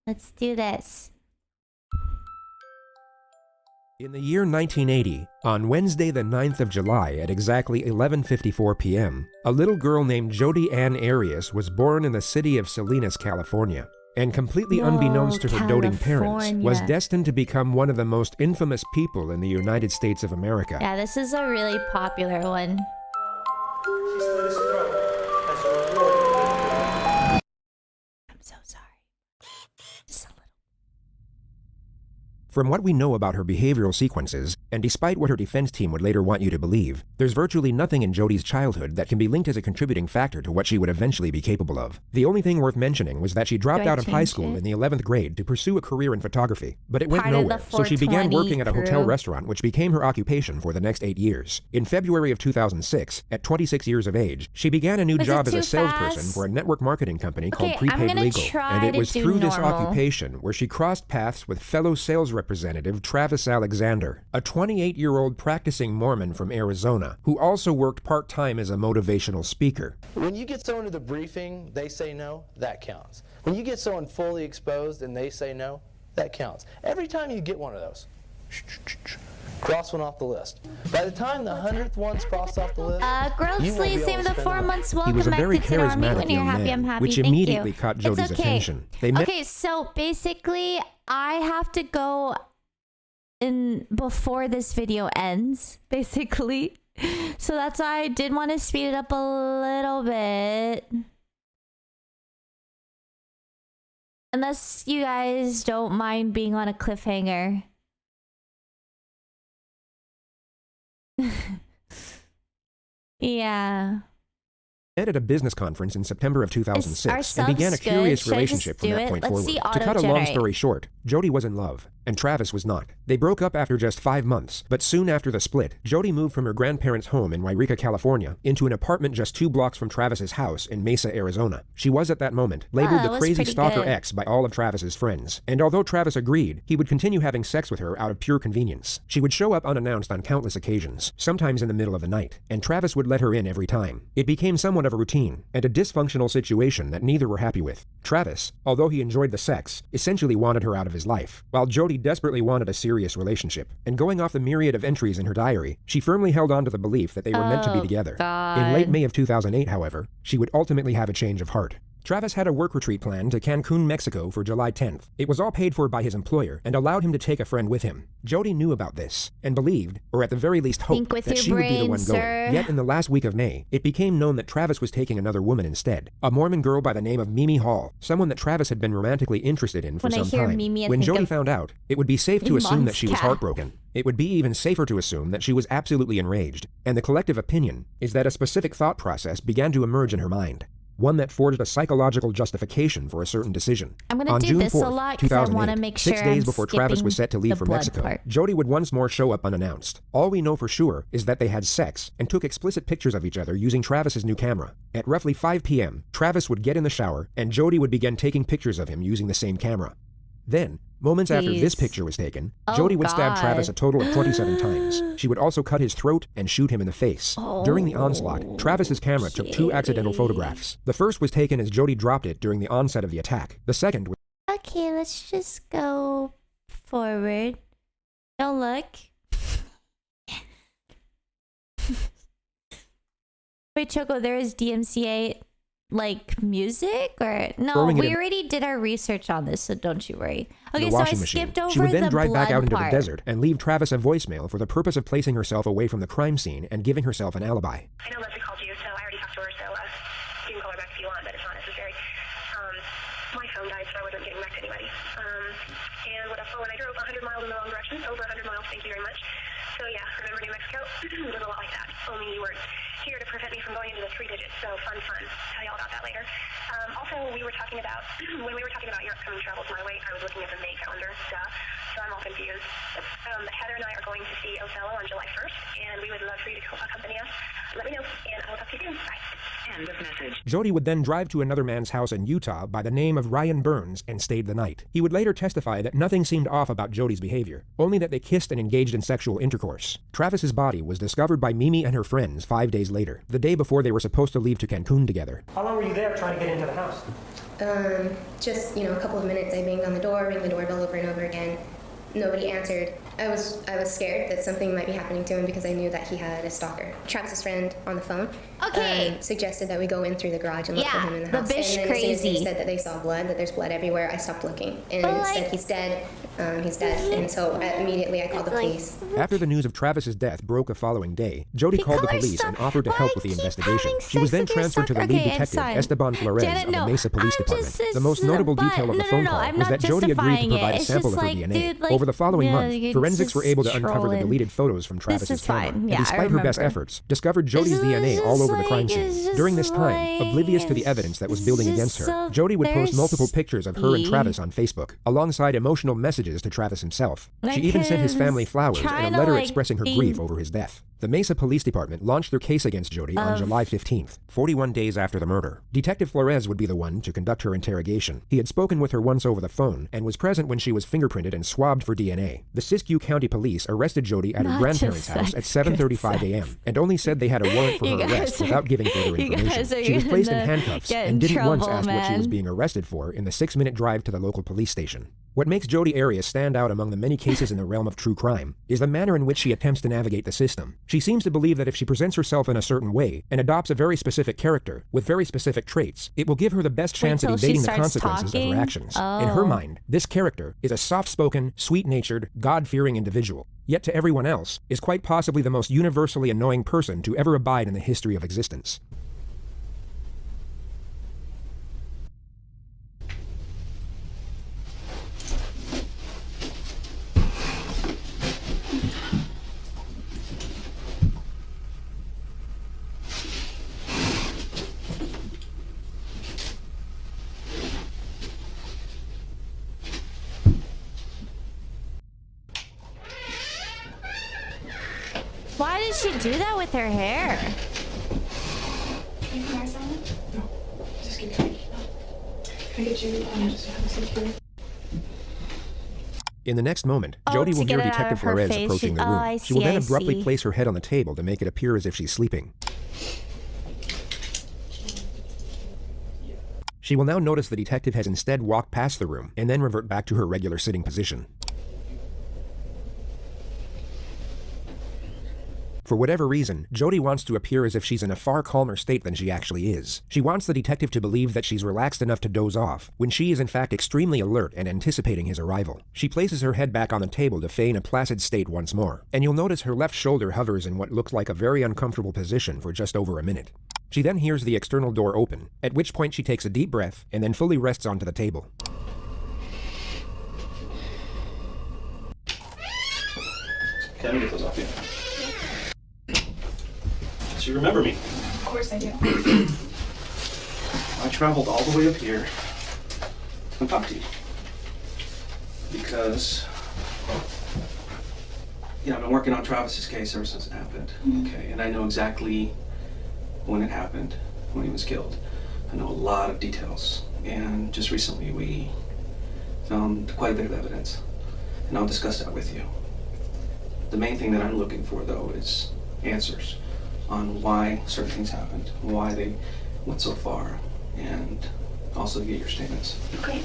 Let's do this. In the year 1980, on Wednesday the 9th of July at exactly 11:54 p.m., a little girl named Jodi Ann Arias was born in the city of Salinas, California, and completely unbeknownst to her doting parents, was destined to become one of the most infamous people in the United States of America. Yeah, this is a really popular one. I'm so sorry. Just a little. From what we know about her behavioral sequences, and despite what her defense team would later want you to believe, there's virtually nothing in Jodi's childhood that can be linked as a contributing factor to what she would eventually be capable of. The only thing worth mentioning was that she dropped out of high school in the 11th grade to pursue a career in photography, but it went nowhere, so she began working at a hotel restaurant, which became her occupation for the next 8 years. In February of 2006, at 26 years of age, she began a new job as a salesperson for a network marketing company called Prepaid Legal, and it was through this occupation where she crossed paths with fellow sales representative Travis Alexander, a 28-year-old practicing Mormon from Arizona, who also worked part-time as a motivational speaker. When you get someone to the briefing, they say no, that counts. When you get someone fully exposed and they say no, that counts. Every time you get one of those, cross one off the list. By the time the 100th one's crossed off the list, Grossly, same the 4 months. Welcome he was a back very to Tin Army. charismatic When you're young happy, man, I'm happy. which Thank immediately you. caught Jodi's attention. Okay, so basically, I have to go in before this video ends, basically. So that's why I did want to speed it up a little bit. Unless you guys don't mind being on a cliffhanger. Yeah. Met at a business conference in September of 2006 and began a curious relationship from that point forward. To cut a long story short, Jodi was in love, and Travis was not. They broke up after just 5 months, but soon after the split, Jodi moved from her grandparents' home in Yreka, California, into an apartment just 2 blocks from Travis's house in Mesa, Arizona. She was at that moment labeled the crazy stalker ex by all of Travis's friends, and although Travis agreed, he would continue having sex with her out of pure convenience. She would show up unannounced on countless occasions, sometimes in the middle of the night, and Travis would let her in every time. It became somewhat of a routine, and a dysfunctional situation that neither were happy with. Travis, although he enjoyed the sex, essentially wanted her out of his life, while Jodi desperately wanted a serious relationship. And going off the myriad of entries in her diary, she firmly held on to the belief that they were meant to be together. In late May of 2008, however, she would ultimately have a change of heart. Travis had a work retreat planned to Cancun, Mexico for July 10th. It was all paid for by his employer and allowed him to take a friend with him. Jodi knew about this and believed, or at the very least hoped, that she would be the one going. Yet in the last week of May, it became known that Travis was taking another woman instead, a Mormon girl by the name of Mimi Hall, someone that Travis had been romantically interested in for some time. When Jodi found out, it would be safe to assume that she was heartbroken. It would be even safer to assume that she was absolutely enraged, and the collective opinion is that a specific thought process began to emerge in her mind. One that forged a psychological justification for a certain decision. I'm gonna do this a lot because I want to make sure 6 days before Travis was set to leave for Mexico, Jodi would once more show up unannounced. All we know for sure is that they had sex and took explicit pictures of each other using Travis's new camera. At roughly 5 p.m., Travis would get in the shower and Jodi would begin taking pictures of him using the same camera. Then, moments after this picture was taken, Jodi would stab Travis a total of 27 times. She would also cut his throat and shoot him in the face. During the onslaught, Travis's camera took 2 accidental photographs. The first was taken as Jodi dropped it during the onset of the attack. The second was... Okay, let's just go forward. Don't look. Wait, Choco, there is DMCA... like music or no? We already did our research on this, so don't you worry. Okay, so I skipped over the blood part. She would then drive back out into the desert and leave Travis a voicemail for the purpose of placing herself away from the crime scene and giving herself an alibi. I know Leslie called you, so I already talked to her, so you can call her back if you want, but it's not necessary. My phone died, so I wasn't getting back to anybody. And when I drove 100 miles in the wrong direction, over 100 miles, thank you very much. So yeah, remember New Mexico? It was a lot like that, only you weren't here to prevent me from going into the 3 digits, so fun. Tell you all about that later. Also, we were talking about, when we were talking about your upcoming travels my way, I was looking at the May calendar, so I'm all confused. Heather and I are going to see Othello on July 1st, and we would love for you to accompany us. Let me know, and I will talk to you soon. Bye. End of message. Jodi would then drive to another man's house in Utah by the name of Ryan Burns and stayed the night. He would later testify that nothing seemed off about Jodi's behavior, only that they kissed and engaged in sexual intercourse. Travis's body was discovered by Mimi and her friends 5 days later, the day before they were supposed to leave to Cancun together. How long were you there trying to get into the house? Just, a couple of minutes, I banged on the door, rang the doorbell over and over again. Nobody answered. I was scared that something might be happening to him because I knew that he had a stalker. Travis's friend on the phone suggested that we go in through the garage and look for him in the house. The bitch and then crazy. As soon as they said that they saw blood, that there's blood everywhere, I stopped looking. And said he's dead. He's dead. And so immediately I called the police. After the news of Travis's death broke the following day, Jodi called the police and offered to help with the investigation. She was then transferred to the lead detective, Esteban Flores, of the Mesa Police Department. The most notable detail of the phone call was that Jodi agreed to provide a sample of her DNA. Over the following month, forensics were able to uncover the deleted photos from Travis's camera, and despite her best efforts, discovered Jodi's DNA all over the crime scene. During this time, oblivious to the evidence that was building against her, Jodi would post multiple pictures of her and Travis on Facebook, alongside emotional messages to Travis himself. She even sent his family flowers and a letter expressing her grief over his death. The Mesa Police Department launched their case against Jodi on July 15th, 41 days after the murder. Detective Flores would be the one to conduct her interrogation. He had spoken with her once over the phone and was present when she was fingerprinted and swabbed for DNA. The Siskiyou County Police arrested Jodi at her grandparents' house at 7:35 a.m. and only said they had a warrant for her arrest without giving further information. She was placed in handcuffs and didn't once ask what she was being arrested for in the 6-minute drive to the local police station. What makes Jodi Arias stand out among the many cases in the realm of true crime is the manner in which she attempts to navigate the system. She seems to believe that if she presents herself in a certain way and adopts a very specific character with very specific traits, it will give her the best chance at evading the consequences of her actions. In her mind, this character is a soft-spoken, sweet-natured, God-fearing individual, yet to everyone else is quite possibly the most universally annoying person to ever abide in the history of existence. Why did she do that with her hair? Can you cry something? No. Just keep going. Can I get you? Just have a seat here. In the next moment, Jodi will hear Detective Flores approaching the room. She will then abruptly place her head on the table to make it appear as if she's sleeping. She will now notice the detective has instead walked past the room and then revert back to her regular sitting position. For whatever reason, Jodi wants to appear as if she's in a far calmer state than she actually is. She wants the detective to believe that she's relaxed enough to doze off, when she is in fact extremely alert and anticipating his arrival. She places her head back on the table to feign a placid state once more, and you'll notice her left shoulder hovers in what looks like a very uncomfortable position for just over a minute. She then hears the external door open, at which point she takes a deep breath and then fully rests onto the table. Let me get those off you. So you remember me? Of course I do. I traveled all the way up here to talk to you. Because, I've been working on Travis's case ever since it happened. Okay, and I know exactly when it happened, when he was killed. I know a lot of details. And just recently we found quite a bit of evidence. And I'll discuss that with you. The main thing that I'm looking for, though, is answers on why certain things happened, why they went so far, and also to get your statements. Okay.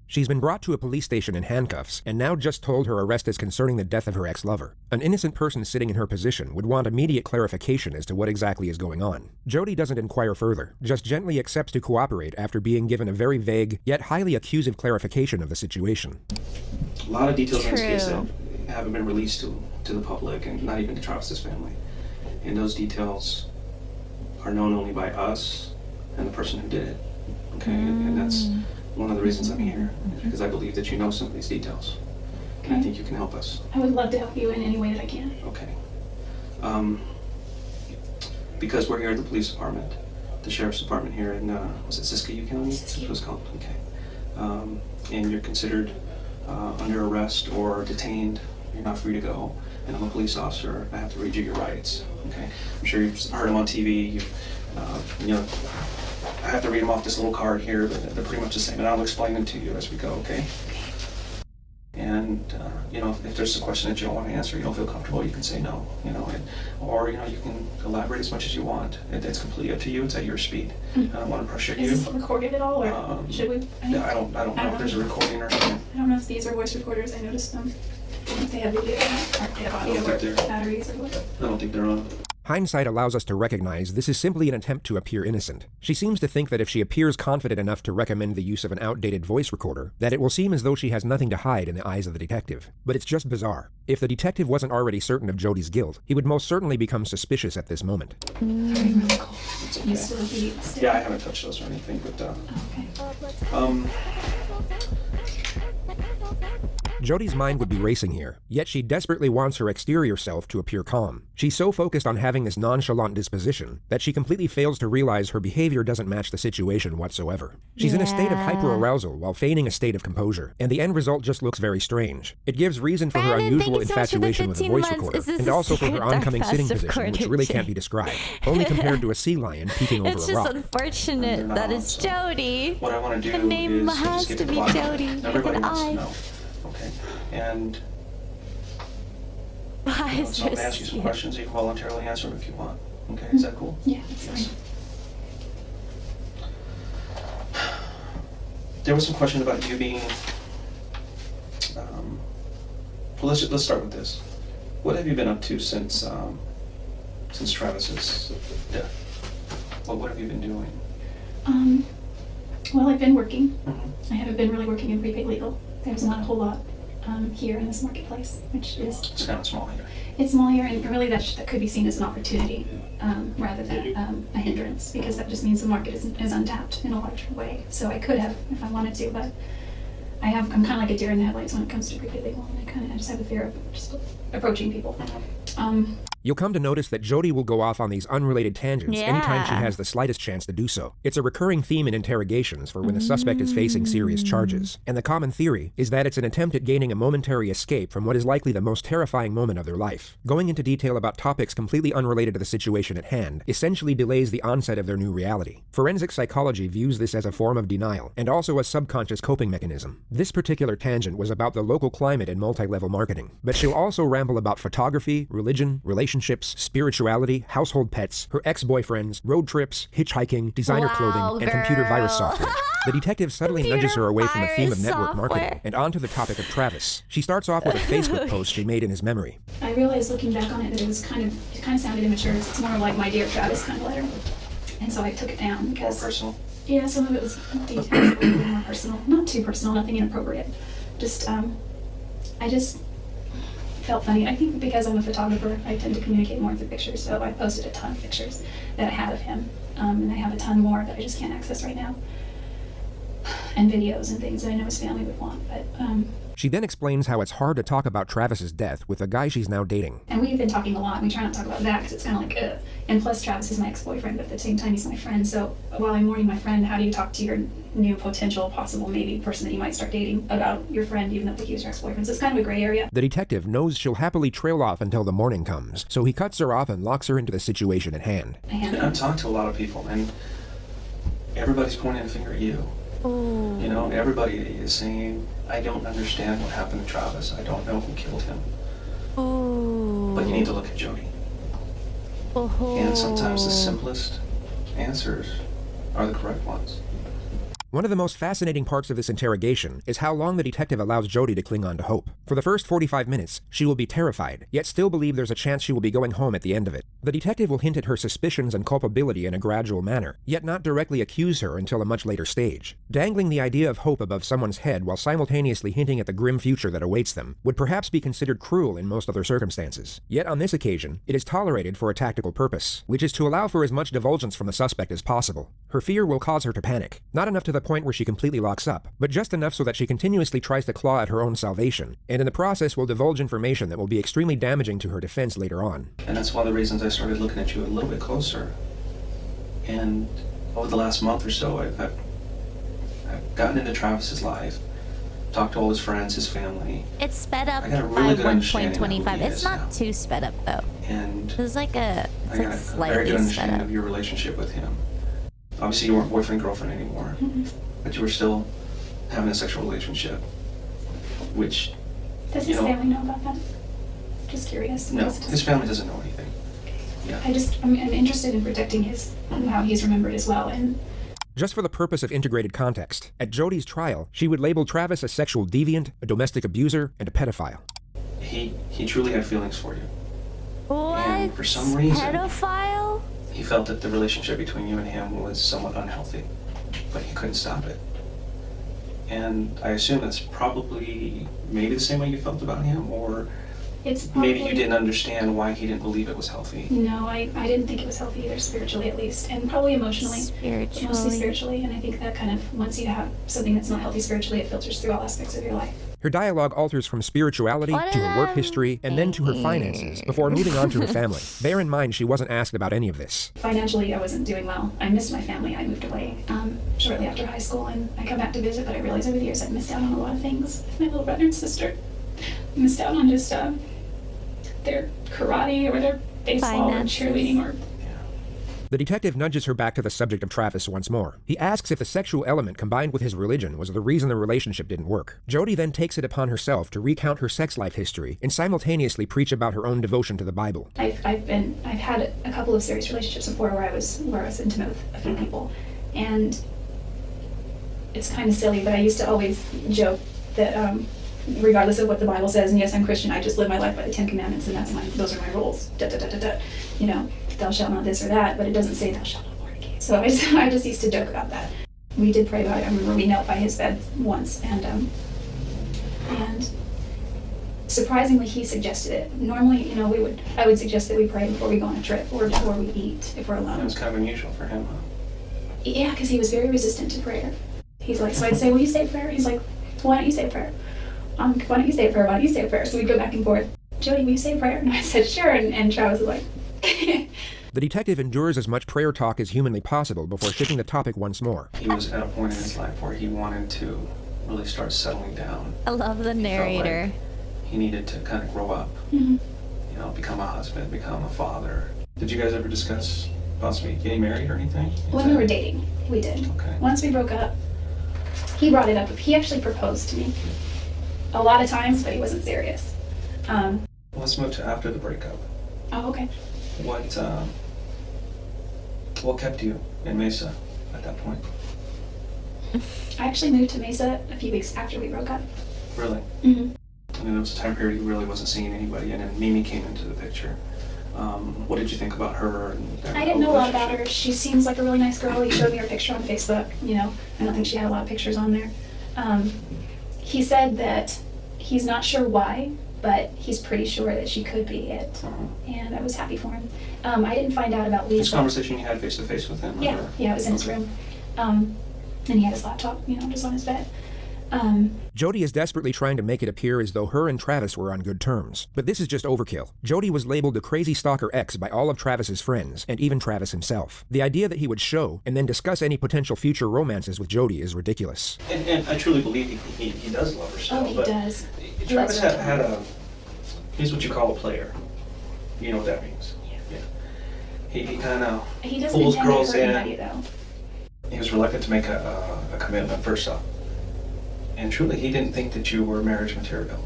She's been brought to a police station in handcuffs, and now just told her arrest is concerning the death of her ex-lover. An innocent person sitting in her position would want immediate clarification as to what exactly is going on. Jodi doesn't inquire further, just gently accepts to cooperate after being given a very vague, yet highly accusive clarification of the situation. A lot of details in this case that haven't been released to the public, and not even to Travis's family. And those details are known only by us and the person who did it. Okay, and that's one of the reasons I'm here, is because I believe that you know some of these details. And I think you can help us. I would love to help you in any way that I can. Okay. Because we're here at the police department, the sheriff's department here in, was it Siskiyou County? That's what it was called, okay. And you're considered under arrest or detained. You're not free to go. And I'm a police officer. I have to read you your rights, okay? I'm sure you've heard them on TV. I have to read them off this little card here, but they're pretty much the same, and I'll explain them to you as we go, okay? And And, you know, if there's a question that you don't want to answer, you don't feel comfortable, you can say no, you know, or, you know, you can elaborate as much as you want. It's completely up to you. It's at your speed. I don't want to pressure you. Is this recorded at all, or should we? I don't know if there's a recording or something. I don't know if these are voice recorders. I noticed them. I don't know if they have video or if they have audio or batteries or what. I don't think they're on. Hindsight allows us to recognize this is simply an attempt to appear innocent. She seems to think that if she appears confident enough to recommend the use of an outdated voice recorder, that it will seem as though she has nothing to hide in the eyes of the detective. But it's just bizarre. If the detective wasn't already certain of Jodi's guilt, he would most certainly become suspicious at this moment. Very cool. Okay. Yeah, I haven't touched those or anything, but Jodi's mind would be racing here, yet she desperately wants her exterior self to appear calm. She's so focused on having this nonchalant disposition that she completely fails to realize her behavior doesn't match the situation whatsoever. She's in a state of hyperarousal while feigning a state of composure, and the end result just looks very strange. It gives reason for her unusual infatuation with a voice recorder, and also for her oncoming sitting position, which really can't be described, only compared to a sea lion peeking over a rock. It's just unfortunate that it's Jodi. what I want to do The name is has just to get be the Jodi with Everybody an wants to I. know. Okay. And Why is so I'm there gonna ask you some questions. You can voluntarily answer them if you want. Okay, is that cool? Yeah, that's fine. There was some question about you being. Well, let's start with this. What have you been up to since Travis's death? What have you been doing? Well, I've been working. Mm-hmm. I haven't been really working in prepaid legal. There's not a whole lot here in this marketplace, which is... It's kind of small here. It's small here, and really that could be seen as an opportunity rather than a hindrance, because that just means the market is untapped in a large way. So I could have, if I wanted to, but I'm kind of like a deer in the headlights when it comes to prepaid legal, and I just have a fear of just approaching people. You'll come to notice that Jodi will go off on these unrelated tangents anytime she has the slightest chance to do so. It's a recurring theme in interrogations for when the suspect is facing serious charges, and the common theory is that it's an attempt at gaining a momentary escape from what is likely the most terrifying moment of their life. Going into detail about topics completely unrelated to the situation at hand essentially delays the onset of their new reality. Forensic psychology views this as a form of denial, and also a subconscious coping mechanism. This particular tangent was about the local climate in multi-level marketing, but she'll also ramble about photography, religion, relationships, spirituality, household pets, her ex-boyfriends, road trips, hitchhiking, designer clothing, and computer virus software. The detective subtly nudges her away from the theme of network marketing and onto the topic of Travis. She starts off with a Facebook post she made in his memory. I realized looking back on it that it kind of sounded immature. It's more like my Dear Travis kind of letter. And so I took it down because... More personal? Yeah, some of it was detailed, a little bit more personal. Not too personal, nothing inappropriate. Just, I just felt funny. I think because I'm a photographer, I tend to communicate more through pictures, so I posted a ton of pictures that I had of him, and I have a ton more that I just can't access right now, and videos and things that I know his family would want, but She then explains how it's hard to talk about Travis's death with the guy she's now dating. And we've been talking a lot. We try not to talk about that because it's kind of like, ugh. And plus, Travis is my ex-boyfriend, but at the same time, he's my friend. So while I'm mourning my friend, how do you talk to your new potential, possible, maybe person that you might start dating about your friend, even though he was your ex-boyfriend? So it's kind of a gray area. The detective knows she'll happily trail off until the morning comes, so he cuts her off and locks her into the situation at hand. I've talked to a lot of people, and everybody's pointing a finger at you. Ooh. You know, everybody is saying, I don't understand what happened to Travis. I don't know who killed him. Ooh. But you need to look at Jodi. Oh. And sometimes the simplest answers are the correct ones. One of the most fascinating parts of this interrogation is how long the detective allows Jodi to cling on to hope. For the first 45 minutes, she will be terrified, yet still believe there's a chance she will be going home at the end of it. The detective will hint at her suspicions and culpability in a gradual manner, yet not directly accuse her until a much later stage. Dangling the idea of hope above someone's head while simultaneously hinting at the grim future that awaits them would perhaps be considered cruel in most other circumstances. Yet on this occasion, it is tolerated for a tactical purpose, which is to allow for as much divulgence from the suspect as possible. Her fear will cause her to panic, not enough to the point where she completely locks up, but just enough so that she continuously tries to claw at her own salvation, and in the process will divulge information that will be extremely damaging to her defense later on. And that's one of the reasons I started looking at you a little bit closer. And over the last month or so, I've gotten into Travis's life, talked to all his friends, his family. It's sped up I got a by really good understanding of who 1.25. he It's is not now. too sped up though. And It's like I got a very slightly good sped understanding up. of your relationship with him. Obviously, you weren't boyfriend-girlfriend anymore, but you were still having a sexual relationship, which Does his family know about that? Just curious. No, his family doesn't know anything. Yeah. I'm interested in protecting how he's remembered as well. And just for the purpose of integrated context, at Jodi's trial, she would label Travis a sexual deviant, a domestic abuser, and a pedophile. He truly had feelings for you. What? And for some reason, pedophile? He felt that the relationship between you and him was somewhat unhealthy, but he couldn't stop it. And I assume that's probably maybe the same way you felt about him, or maybe you didn't understand why he didn't believe it was healthy. No, I didn't think it was healthy either, spiritually at least, and probably emotionally. Mostly spiritually, and I think that kind of, once you have something that's not healthy spiritually, it filters through all aspects of your life. Her dialogue alters from spirituality to her work history and then to her finances before moving on to her family. Bear in mind she wasn't asked about any of this. Financially, I wasn't doing well. I missed my family. I moved away shortly after high school, and I come back to visit, but I realized over the years I'd missed out on a lot of things. My little brother and sister missed out on just their karate or their baseball or cheerleading or... The detective nudges her back to the subject of Travis once more. He asks if the sexual element combined with his religion was the reason the relationship didn't work. Jodi then takes it upon herself to recount her sex life history and simultaneously preach about her own devotion to the Bible. I've had a couple of serious relationships before where I was intimate with a few people, and it's kind of silly, but I used to always joke that regardless of what the Bible says, and yes, I'm Christian, I just live my life by the 10 Commandments, and those are my rules. You know, thou shalt not this or that, but it doesn't say thou shalt not fornicate. So I just used to joke about that. We did pray about it. I remember we knelt by his bed once, and surprisingly, he suggested it. Normally, you know, I would suggest that we pray before we go on a trip or before we eat if we're alone. It was kind of unusual for him, huh? Yeah, because he was very resistant to prayer. He's like, so I'd say, will you say a prayer? He's like, why don't you say a prayer? Why don't you say a prayer? Why don't you say a prayer? So we'd go back and forth. Jodi, will you say a prayer? And I said, sure. And Travis was like... The detective endures as much prayer talk as humanly possible before shifting the topic once more. He was at a point in his life where he wanted to really start settling down. I love the narrator. Like he needed to kind of grow up, you know, become a husband, become a father. Did you guys ever discuss possibly getting married or anything? When we were dating, we did. Okay. Once we broke up, he brought it up. He actually proposed to me a lot of times, but he wasn't serious. Let's move to after the breakup. Oh, okay. What kept you in Mesa at that point? I actually moved to Mesa a few weeks after we broke up. Really? Mm-hmm. I mean, there was a time period you really wasn't seeing anybody, and then Mimi came into the picture. What did you think about her? I didn't know a lot about her. She seems like a really nice girl. He showed me her picture on Facebook. You know, I don't think she had a lot of pictures on there. He said that he's not sure why, but he's pretty sure that she could be it. And I was happy for him. I didn't find out about Lisa. This conversation you had face-to-face with him? Yeah, it was in his room. And he had his laptop, you know, just on his bed. Jodi is desperately trying to make it appear as though her and Travis were on good terms. But this is just overkill. Jodi was labeled the crazy stalker X by all of Travis's friends, and even Travis himself. The idea that he would show and then discuss any potential future romances with Jodi is ridiculous. And I truly believe he does love her still. Oh, he does. Travis had he's what you call a player. You know what that means. Yeah. He kind of pulls girls in. Anybody, though. He was reluctant to make a commitment first off. And truly, he didn't think that you were marriage material.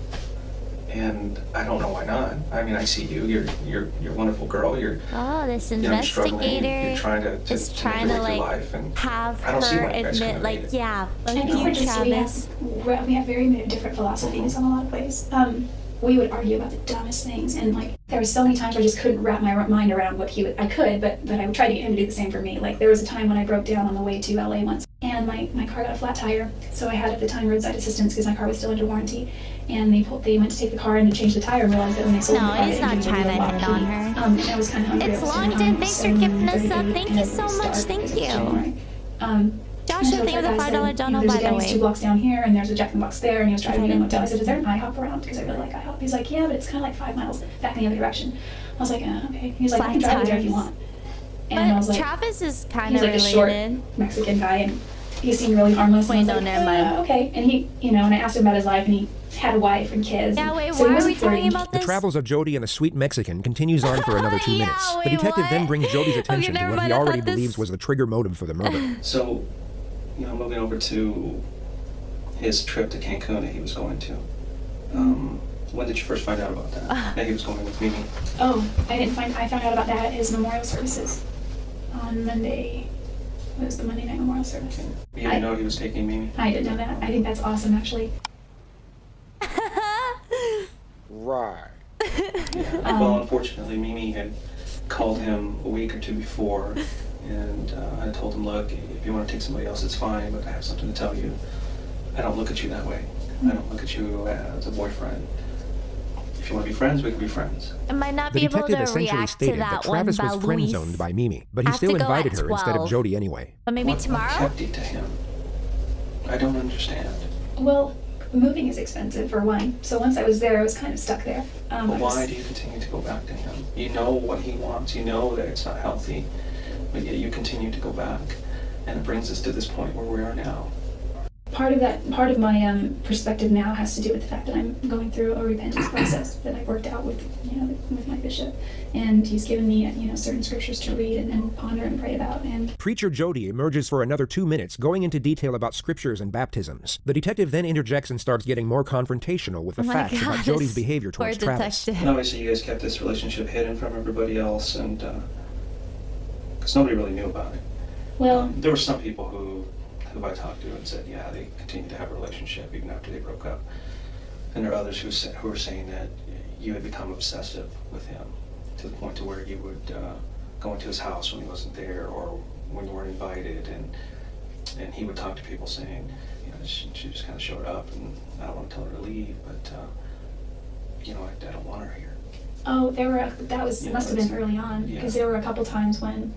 And I don't know why not. I mean, I see you. You're a wonderful girl. This investigator you're trying to like life, and have her admit, like, yeah, Travis. We have very different philosophies on a lot of ways. We would argue about the dumbest things, and like there were so many times where I just couldn't wrap my mind around what he would. I could, but I would try to get him to do the same for me. Like there was a time when I broke down on the way to LA once, and my car got a flat tire, so I had at the time roadside assistance because my car was still under warranty, and they went to take the car in to change the tire and realized that when they sold the car, he's not trying to hit on her. And I was kind of hungry. It's Longton. Thanks for giving us up. Thank you so much. Thank you. Joshua, thank you for the $5 dono, by the way. There's 2 blocks down here, and there's a Jack in the Box there, and he was driving to a motel. I said, is there an IHOP around? Because I really like IHOP. He's like, yeah, but it's kind of like 5 miles back in the other direction. I was like, okay. He's like, I can drive you there if you want. And I was like, Travis is kind of related. He's like a short Mexican guy, and he seemed really harmless. Wait, no, never mind. Okay. And he, you know, and I asked him about his life, and he had a wife and kids. Yeah, wait, why are we talking about this? The travels of Jodi and the sweet Mexican continues on for another 2 minutes. The detective then brings Jodi's attention to what he already believes was the trigger motive for the murder. So, you know, moving over to his trip to Cancun that he was going to. When did you first find out about that? That he was going with Mimi? Oh, I found out about that at his memorial services on Monday. It was the Monday night memorial service. Okay. You didn't know he was taking Mimi? I didn't know that. I think that's awesome, actually. Right. Yeah. Well, unfortunately, Mimi had called him a week or two before, and I told him, look, if you want to take somebody else, it's fine, but I have something to tell you. I don't look at you that way. I don't look at you as a boyfriend. If you want to be friends, we can be friends. I might not be able to react to that one, Travis was friend-zoned by Mimi, but he still invited her instead of Jodi anyway. But maybe tomorrow? What kept it to him? I don't understand. Well, moving is expensive for one, so once I was there, I was kind of stuck there. But why do you continue to go back to him? You know what he wants, you know that it's not healthy, but yet you continue to go back, and it brings us to this point where we are now. Part of my perspective now has to do with the fact that I'm going through a repentance process that I worked out with, with my bishop, and he's given me, certain scriptures to read and then ponder and pray about. And Preacher Jodi emerges for another 2 minutes, going into detail about scriptures and baptisms. The detective then interjects and starts getting more confrontational with the facts about Jodi's behavior towards Travis. And obviously, you guys kept this relationship hidden from everybody else, and because nobody really knew about it. Well, there were some people who I talked to and said, yeah, they continued to have a relationship even after they broke up. And there are others who were saying that you had become obsessive with him to the point to where you would go into his house when he wasn't there or when you weren't invited, and he would talk to people saying, she just kind of showed up, and I don't want to tell her to leave, but I don't want her here. Oh, it must have been early on, because there were a couple times when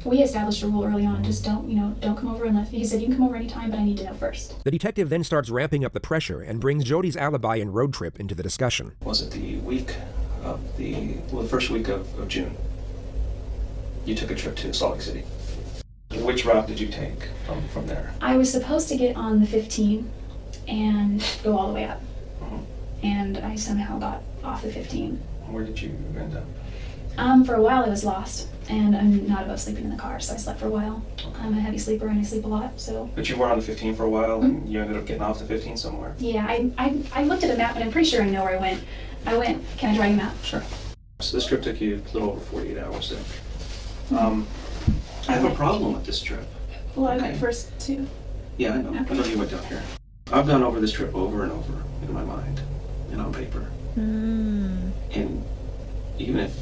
we established a rule early on, just don't come over unless, he said, you can come over anytime, but I need to know first. The detective then starts ramping up the pressure and brings Jodi's alibi and road trip into the discussion. Was it the first week of June? You took a trip to Salt Lake City. Which route did you take from there? I was supposed to get on the 15 and go all the way up. And I somehow got off the 15. Where did you end up? For a while I was lost, and I'm not above sleeping in the car, so I slept for a while. Okay. I'm a heavy sleeper and I sleep a lot, so. But you were on the 15 for a while, and you ended up getting off the 15 somewhere? Yeah, I looked at a map, and I'm pretty sure I know where I went. Can I draw you a map? Sure. So this trip took you a little over 48 hours then. I have a problem with this trip. Well, I went first too. Yeah, I know. Okay. I know you went down here. I've gone over this trip over and over in my mind and on paper. And even if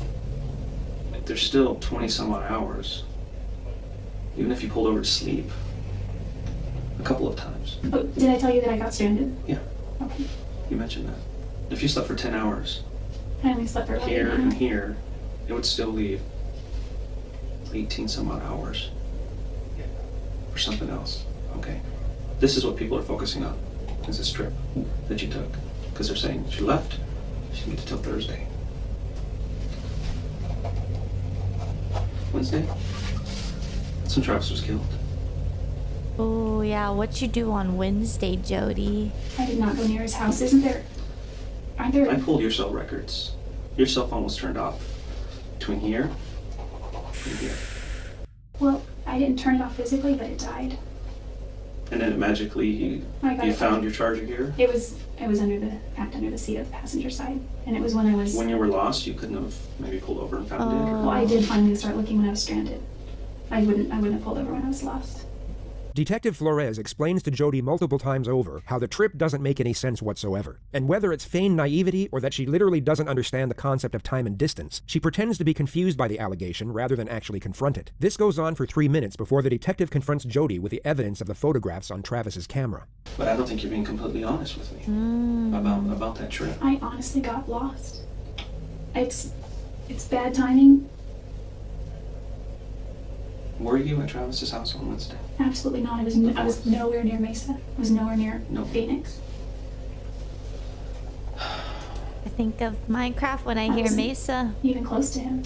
there's still 20 some odd hours, even if you pulled over to sleep a couple of times. Oh, did I tell you that I got stranded? Yeah. Okay. You mentioned that. If you slept for 10 hours, I only slept for here and here, it would still leave 18 some odd hours for something else. Okay. This is what people are focusing on, is this trip that you took. Because they're saying she left, she didn't get to till Thursday. Wednesday? That's when Travis was killed. Oh, yeah. What you do on Wednesday, Jodi? I did not go near his house. Aren't there... I pulled your cell records. Your cell phone was turned off between here and here. Well, I didn't turn it off physically, but it died. And then magically, you found your charger here? It was packed under the seat of the passenger side, and it was when I was... When you were lost, you couldn't have maybe pulled over and found it? Or... Well, I did finally start looking when I was stranded. I wouldn't have pulled over when I was lost. Detective Flores explains to Jodi multiple times over how the trip doesn't make any sense whatsoever, and whether it's feigned naivety or that she literally doesn't understand the concept of time and distance, she pretends to be confused by the allegation rather than actually confront it. This goes on for 3 minutes before the detective confronts Jodi with the evidence of the photographs on Travis's camera. But I don't think you're being completely honest with me about that trip. I honestly got lost. It's bad timing. Were you at Travis's house on Wednesday? Absolutely not. I was nowhere near Mesa. I was nowhere near Phoenix. I think of Minecraft when I hear Mesa. Even close to him.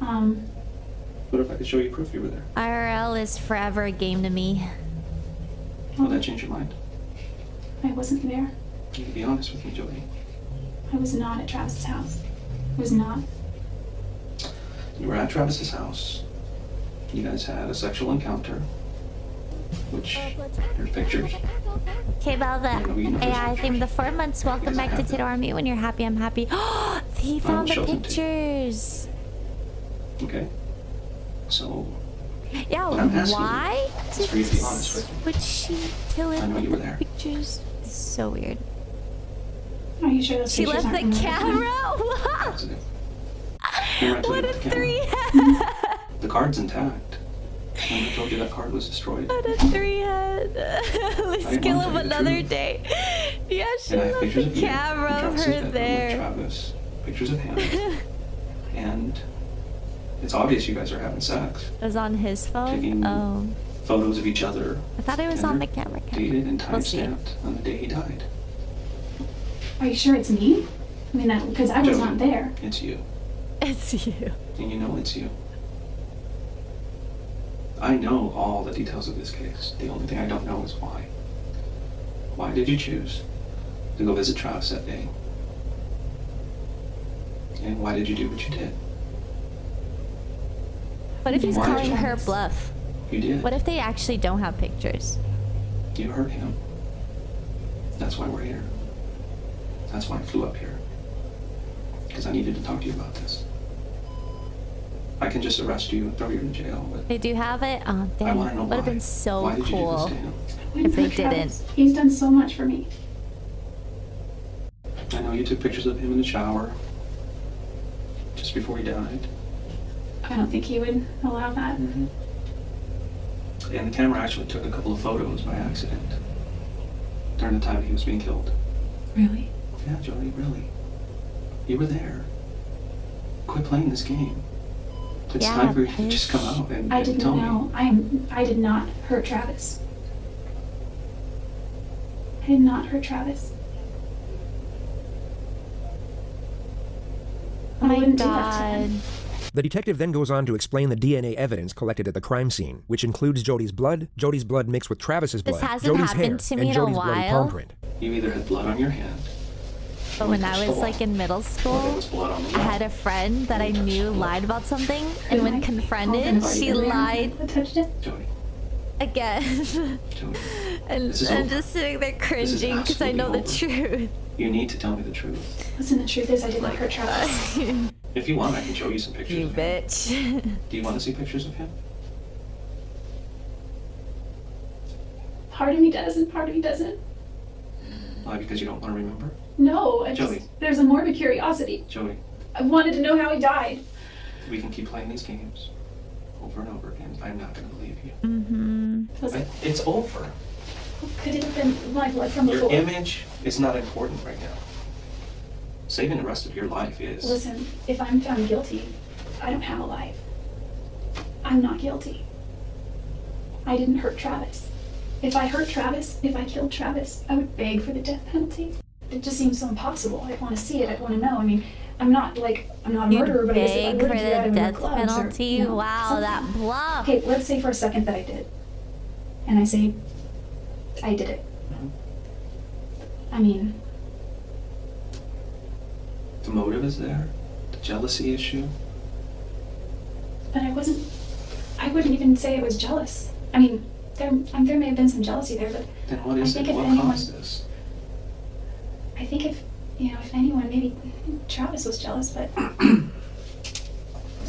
What if I could show you proof you were there? IRL is forever a game to me. Will that change your mind? I wasn't there. You can be honest with me, Jodi. I was not at Travis's house. I was not. You were at Travis's house. You guys had a sexual encounter, which there's pictures. Okay, well, the AI theme, the 4 months. Welcome back to Tato Army. When you're happy, I'm happy. Oh, he found the pictures. Okay. So. Yeah, why would she kill him with the pictures? This is so weird. Are you sure those she left the camera? What a 3-head! The card's intact. I told you that card was destroyed. What a 3-head. Let's kill him another day. Yeah, she left the camera of her there. Travis, pictures of him. And it's obvious you guys are having sex. It was on his phone? Taking photos of each other. I thought it was on the camera. Dated and time-stamped on the day he died. Are you sure it's me? I mean, because I was not there. It's you. It's you. And you know it's you. I know all the details of this case. The only thing I don't know is why. Why did you choose to go visit Travis that day? And why did you do what you did? What if he's calling her bluff? You did. What if they actually don't have pictures? You hurt him. That's why we're here. That's why I flew up here. Because I needed to talk to you about this. I can just arrest you and throw you in jail, but... They do have it? Oh, dang. Would have been so why did cool you do this to him? if they didn't. He's done so much for me. I know you took pictures of him in the shower just before he died. I don't think he would allow that. Mm-hmm. And the camera actually took a couple of photos by accident during the time he was being killed. Really? Yeah, Jodi, really. You were there. Quit playing this game. It's time for you to just come out and I didn't tell know. me. I did not hurt Travis. I did not hurt Travis. Oh my God. The detective then goes on to explain the DNA evidence collected at the crime scene, which includes Jodi's blood mixed with Travis's blood, Jodi's hair, and Jodi's bloody palm print. You either had blood on your hand. But when I was like in middle school, I had a friend that I knew lied about something, and when confronted, she lied again. And I'm just sitting there cringing because I know the truth. You need to tell me the truth. Listen, the truth is I did not hurt Travis. If you want, I can show you some pictures. You of bitch. Him. Do you want to see pictures of him? Part of me does and part of me doesn't. Why? Because you don't want to remember? No, Jodi. There's a morbid curiosity. Jodi. I wanted to know how he died. We can keep playing these games over and over again. I'm not going to believe you. Mm-hmm. It's over. Could it have been my blood from before? Your image is not important right now. Saving the rest of your life is. Listen, if I'm found guilty, I don't have a life. I'm not guilty. I didn't hurt Travis. If I hurt Travis, if I killed Travis, I would beg for the death penalty. It just seems so impossible. I want to see it. I want to know. I mean, I'm not a murderer, but beg for the death penalty. Or, wow, something. that bluff. Okay, let's say for a second that I did, and I say I did it. I mean, the motive is there, the jealousy issue. But I wouldn't even say I was jealous. I mean, there may have been some jealousy there, but then what is it? What caused this? I think if anyone, maybe Travis was jealous, but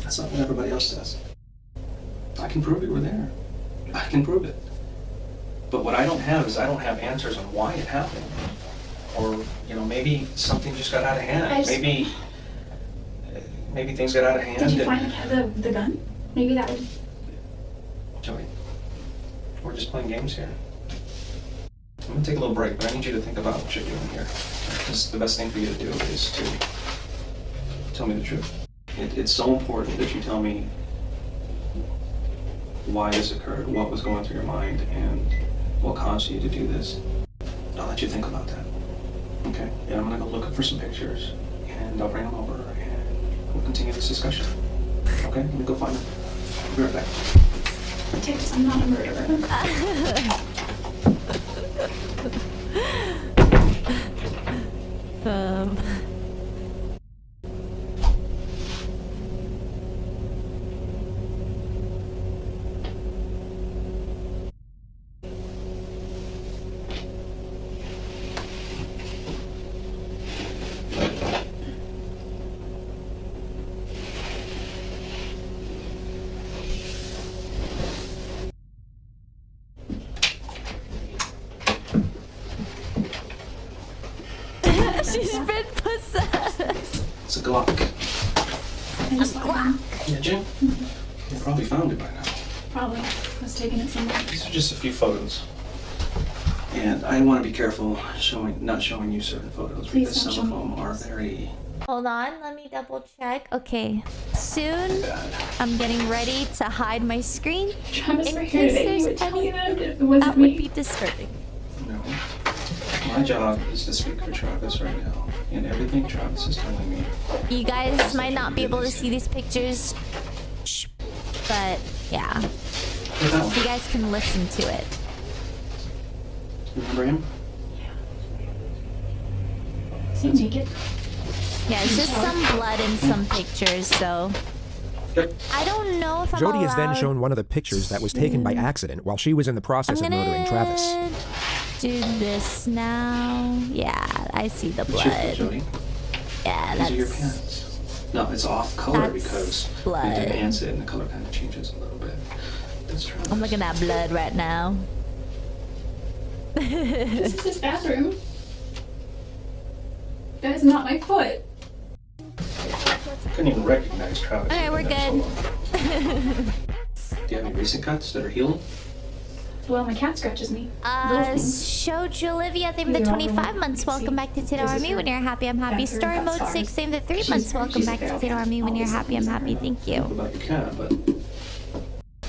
that's not what everybody else says. I can prove you were there. I can prove it. But what I don't have is I don't have answers on why it happened. Or, maybe something just got out of hand. Maybe things got out of hand. Did you find the gun? Maybe that would... Jodi, we're just playing games here. I'm gonna take a little break, but I need you to think about what you're doing here. Because the best thing for you to do is to tell me the truth. It's so important that you tell me why this occurred, what was going through your mind, and what caused you to do this. I'll let you think about that. Okay? And I'm gonna go look for some pictures, and I'll bring them over, and we'll continue this discussion. Okay? Let me go find them. I'll be right back. Texas, I'm not a murderer. She's been possessed. It's a Glock. A Glock. Yeah, Jim? You probably found it by now. Probably. I was taking it somewhere. These are just a few photos. And I want to be careful not showing you certain photos because some of them are very... Hold on, let me double check. Okay, soon I'm getting ready to hide my screen Travis, in we're case here today. there's any It that wasn't would me. be disturbing. No. My job is to speak for Travis right now. And everything Travis is telling me... You guys might not be able to see these pictures, but yeah, you guys can listen to it. Remember him? Is he naked? Yeah, it's just some blood in some pictures, so I don't know if I'm Jodi is then allowed shown one of the pictures that was taken by accident while she was in the process of murdering Travis. Do this now. Yeah, I see the It's your foot, blood. Jodi. Yeah, These are your that's pants. No, it's off color that's because blood. we enhance it and the color kind of changes a little bit. That's Travis. I'm looking at blood right now. This is his bathroom. That is not my foot. Couldn't even recognize Travis. Okay, we're good. Do you have any recent cuts that are healing? Well, my cat scratches me. Little things. Showed you Olivia, thank you for the 25 months. Welcome back to Tato Army. When you're happy, I'm happy. Story mode 6, same the 3 months. Welcome back to Tato Army. When you're happy, I'm happy. Thank you. About your cat, but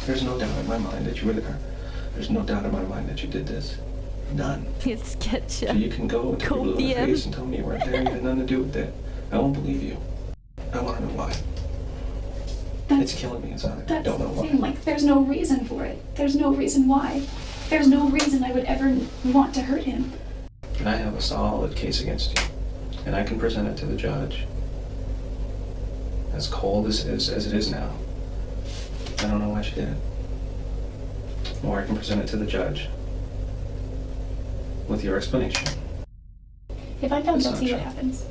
there's no doubt in my mind that you were there. There's no doubt in my mind that you did this. None. It's ketchup. So you can go and take a blue in the face and tell me you weren't there. You had nothing to do with it. I won't believe you. I want to know why. It's killing me inside. I don't know why. Like, there's no reason for it. There's no reason why. There's no reason I would ever want to hurt him. And I have a solid case against you. And I can present it to the judge. As cold as it is now. I don't know why she did it. Or I can present it to the judge. With your explanation. If I found That's guilty, not what true. happens?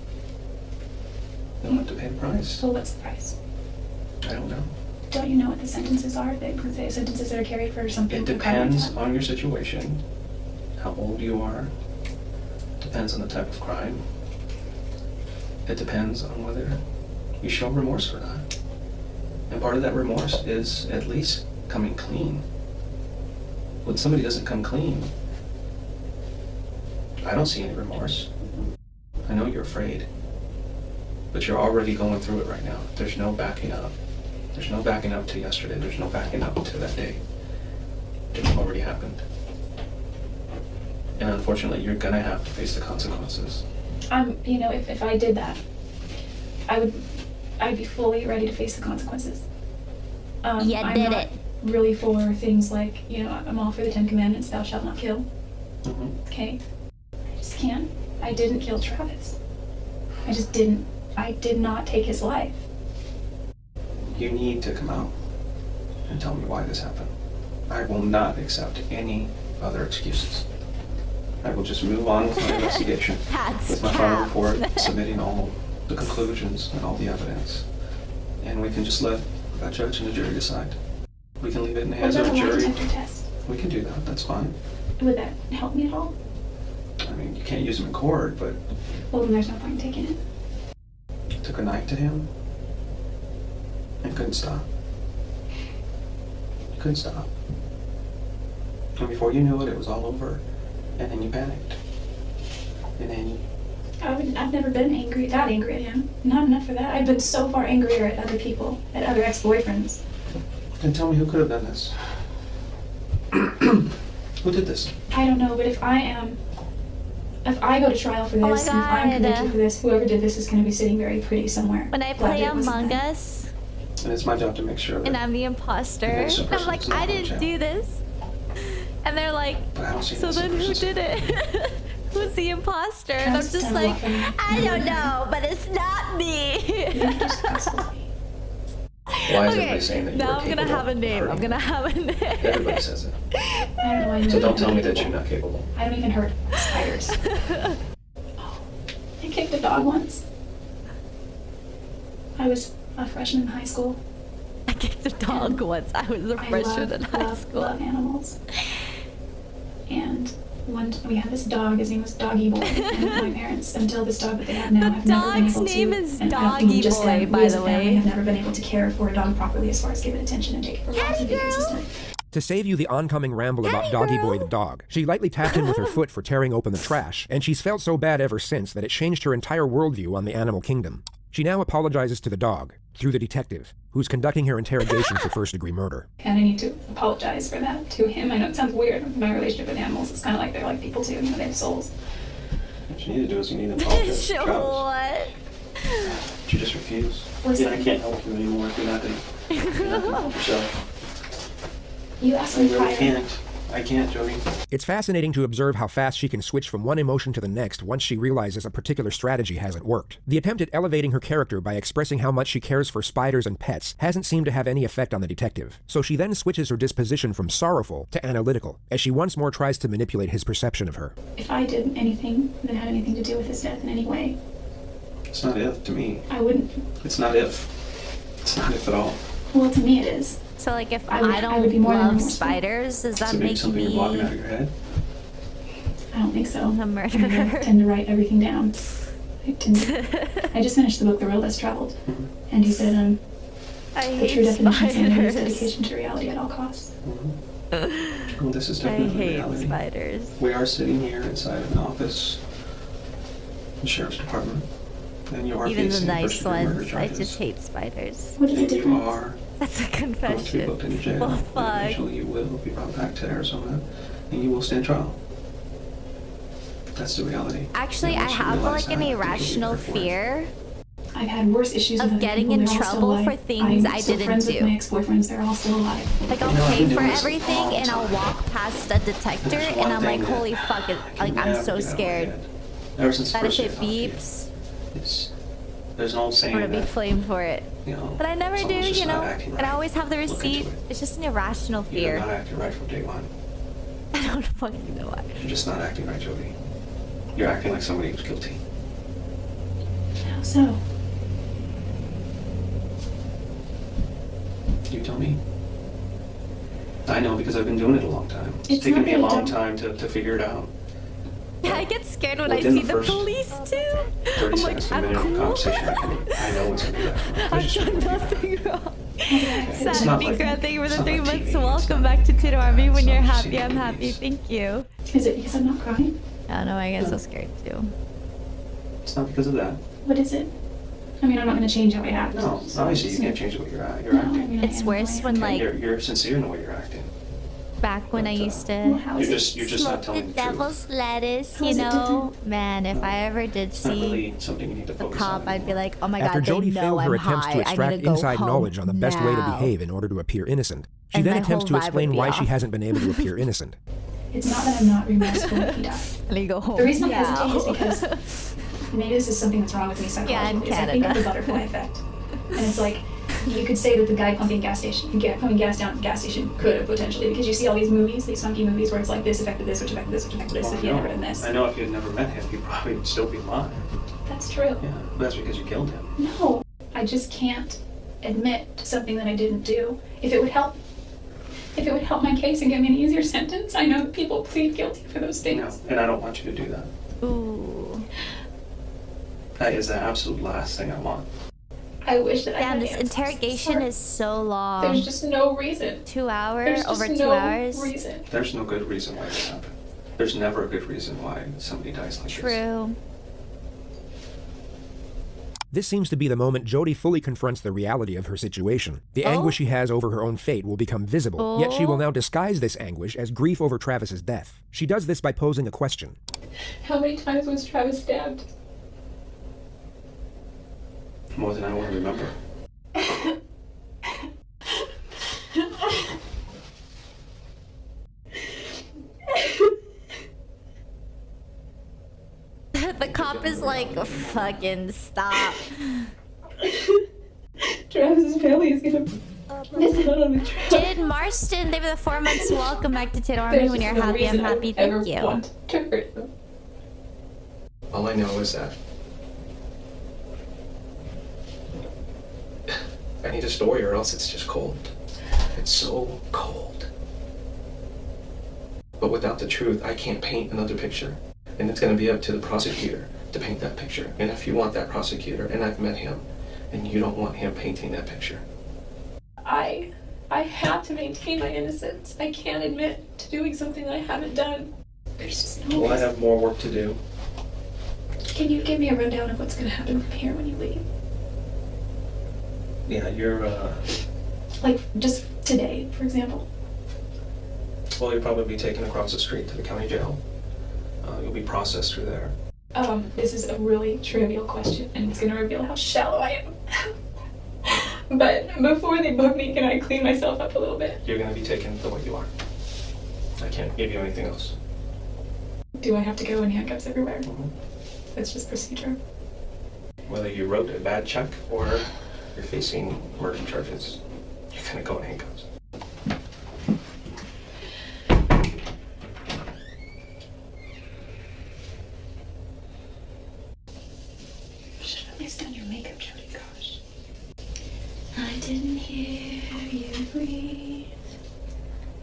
You'll have to pay the price. So what's the price? I don't know. Don't you know what the sentences are? The sentences that are carried for something. It depends on your situation, how old you are, depends on the type of crime. It depends on whether you show remorse or not. And part of that remorse is at least coming clean. When somebody doesn't come clean, I don't see any remorse. I know you're afraid, but you're already going through it right now. There's no backing up. There's no backing up to yesterday. There's no backing up to that day. It's already happened. And unfortunately, you're gonna have to face the consequences. You know, if I did that, I'd be fully ready to face the consequences. I'm did not it. really for things like, you know, I'm all for the 10 Commandments, thou shalt not kill. Okay? I just can't. I didn't kill Travis. I just didn't. I did not take his life. You need to come out and tell me why this happened. I will not accept any other excuses. I will just move on with my investigation, with my final report, submitting all the conclusions and all the evidence. And we can just let that judge and the jury decide. We can leave it in the hands of the jury. Test? We can do that, that's fine. Would that help me at all? I mean, you can't use them in court, but... Well, then there's no point in taking it. Took a knife to him and couldn't stop. Couldn't stop. And before you knew it, it was all over. And then you panicked. And then you... I've never been that angry at him. Not enough for that. I've been so far angrier at other people, at other ex-boyfriends. Then tell me who could have done this. Who did this? I don't know, but if I go to trial for this, and if I'm convicted for this, whoever did this is going to be sitting very pretty somewhere. When I play Among Us, and it's my job to make sure that... And I'm the imposter, and I'm like, I didn't do this. And they're like, so then who did it? Who's the imposter? And I'm just like, I don't know, but it's not me. Why is everybody saying that you now are I'm gonna have a name. I'm gonna have a name. Everybody says it. I don't know. So don't tell me that you're not capable. I don't even hurt spiders. I kicked a dog once. I was a freshman in high school. I kicked a dog once. I was a freshman in high school. I love animals. And we had this dog, his name was Doggy Boy, and my parents, until this dog that they have now, have never been able to. The dog's name is and Doggy Boy, by the way. Have never been able to care for a dog properly as far as give it attention and take it for walks and be consistent. To save you the oncoming ramble about Doggy Boy the dog, she lightly tapped him with her foot for tearing open the trash, and she's felt so bad ever since that it changed her entire worldview on the animal kingdom. She now apologizes to the dog, through the detective, who's conducting her interrogation for first-degree murder. And I need to apologize for that to him. I know it sounds weird, my relationship with animals. It's kind of like they're like people too, you know, they have souls. What you need to do is you need to apologize to Travis. What? But you just refuse. Listen. Yeah, I can't help you anymore if you're not going to help yourself. You asked I me really prior. can't. I can't, Jodi. It's fascinating to observe how fast she can switch from one emotion to the next once she realizes a particular strategy hasn't worked. The attempt at elevating her character by expressing how much she cares for spiders and pets hasn't seemed to have any effect on the detective, so she then switches her disposition from sorrowful to analytical, as she once more tries to manipulate his perception of her. If I did anything that had anything to do with his death in any way, It's not if to me. I wouldn't. It's not if. It's not if at all. Well, to me it is. So like if I I would be don't more than love remorseful. spiders, does that So maybe make something you're blocking out me of your head. I don't think so. a I murderer? tend to write everything down. I just finished the book, The Road Less Traveled, and he said, I the true hate definition of sanity is spiders. dedication to reality at all costs. Well, this is I definitely hate reality. spiders. We are sitting here inside of an office, the sheriff's department, and you are Even the facing nice first-degree murder ones. I charges. just hate spiders. What is the And you difference? are That's a going to be confession. booked into jail. Well, And fuck. eventually you will be brought back to Arizona, and you will stand trial. That's the reality. Actually, And I once you have realize like an that, you'll be irrational prepared for it. fear I've had worse issues with of other getting people. in They're all still trouble alive. for things I'm I still didn't friends with do. my ex-boyfriends. They're all still alive. Like I'll You know, I've pay been for doing this everything all the and I'll time. walk past a detector There's and one I'm like, thing that holy fuck, it, I like can I'm never so get out of my scared head. Ever since the that if first day I it talked to you, beeps, there's an old saying I'm gonna be that, flamed for it. you know, But I never do, someone's just you not know, acting and I right. always have the Look into receipt. it. It's just an irrational You're fear. not acting right from day one. I don't fucking know why. You're just not acting right, Jodi. You're acting like somebody who's guilty. How so? You tell me. I know because I've been doing it a long time. It's It's taken not me a that I long don't- time to figure it out. I get scared when I Within see the the first police too. 30 I'm like, seconds to a I'm minute of cool. conversation, I know when somebody does. I've done nothing wrong. It's Sad not be like- grand. Thank you for it's the not 3 like months. TV. It's Welcome not- back to Tito Army. When it's you're not happy, seen I'm in happy. movies. Thank you. Is it because I'm not crying? I don't know. I get so scared too. It's not because of that. What is it? I mean, I'm not going to change how I act. No, so obviously you it's- can't change the way you're No, I acting. mean, I It's am worse the way I when am. like You're sincere in the way you're acting. back when I But, used Well, to how is it? You're just not smoke the telling the truth. devil's lettuce, How you is it know. Man, if I ever did It's not see really something you need to a focus cop, on I'd be anymore. like, oh my After god, Jodi they know failed her I'm attempts high. to I extract need to go inside home knowledge on the best way to now. behave in order to appear innocent, she And then my attempts whole to vibe explain would be why she off. hasn't been able to appear innocent. It's not that I'm not remorseful if he died. And you go home. The reason I'm now. hesitating is because maybe this is something that's wrong with me psychologically. Yeah, in is I think of Canada. the butterfly effect. And it's like, you could say that the guy pumping gas down at the gas station could have potentially, because you see all these movies, these funky movies where it's like this affected this, which affected this, which affected this, Well, if he had never done this. I know if you had never met him, he'd probably still be alive. That's true. Yeah, but that's because you killed him. No, I just can't admit to something that I didn't do. If it would help my case and give me an easier sentence, I know that people plead guilty for those No, things. and I don't want you to do that. Ooh. That is the absolute last thing I want. I wish that I Damn, had this answers. interrogation Sorry. is so long. There's just no reason. 2 hours, There's just over 2 no hours. reason. There's no good reason why this happened. There's never a good reason why somebody dies like this. True. This seems to be the moment Jodi fully confronts the reality of her situation. The Oh. anguish she has over her own fate will become visible, yet she will now disguise this anguish as grief over Travis's death. She does this by posing a question. How many times was Travis stabbed? More than I want to remember. The cop is like, fucking stop. Travis's family is gonna miss out on the trial. Did Marston, they were the 4 months. Welcome back to Tito Army. There's When you're just no happy, I'm reason I happy. would ever Thank you. want to hurt them. All I know is that I need a story or else it's just cold. It's so cold. But without the truth, I can't paint another picture. And it's going to be up to the prosecutor to paint that picture. And if you want that prosecutor, and I've met him, and you don't want him painting that picture. I have to maintain my innocence. I can't admit to doing something that I haven't done. There's just no Well, I have more work to do. Can you give me a rundown of what's going to happen from here when you leave? Yeah, you're, Like, just today, for example. well, you'll probably be taken across the street to the county jail. You'll be processed through there. This is a really trivial question, and it's going to reveal how shallow I am. But before they book me, can I clean myself up a little bit? You're going to be taken the way you are. I can't give you anything else. Do I have to go in handcuffs everywhere? That's just procedure. Whether you wrote a bad check or you're facing murder charges, you're going to go in handcuffs. Should have at least done your makeup, Jodi. Gosh. I didn't hear you breathe.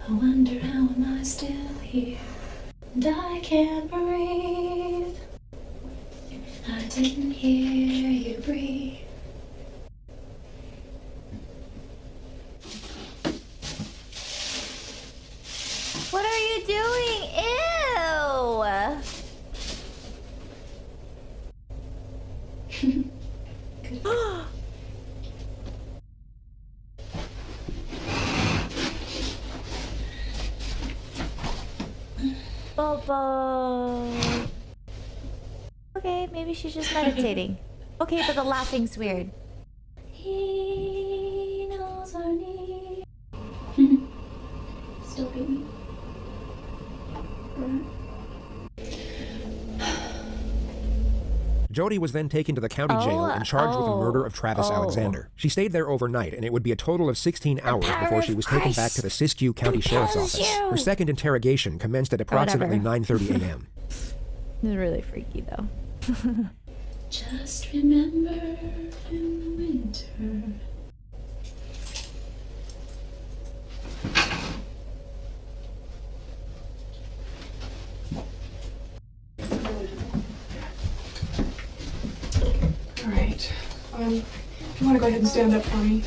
I wonder how am I still here? And I can't breathe. I didn't hear you breathe. What are you doing? Ew! Bobo. Okay, maybe she's just meditating. Okay, but the laughing's weird. He knows our need. Still beating. Jodi was then taken to the county jail and charged with the murder of Travis Alexander. She stayed there overnight, and it would be a total of 16 hours before she was taken back to the Siskiyou County Sheriff's Office. Her second interrogation commenced at approximately 9:30 a.m. It was really freaky, though. Just remember in the winter. Alright. If you want to go ahead and stand up for me,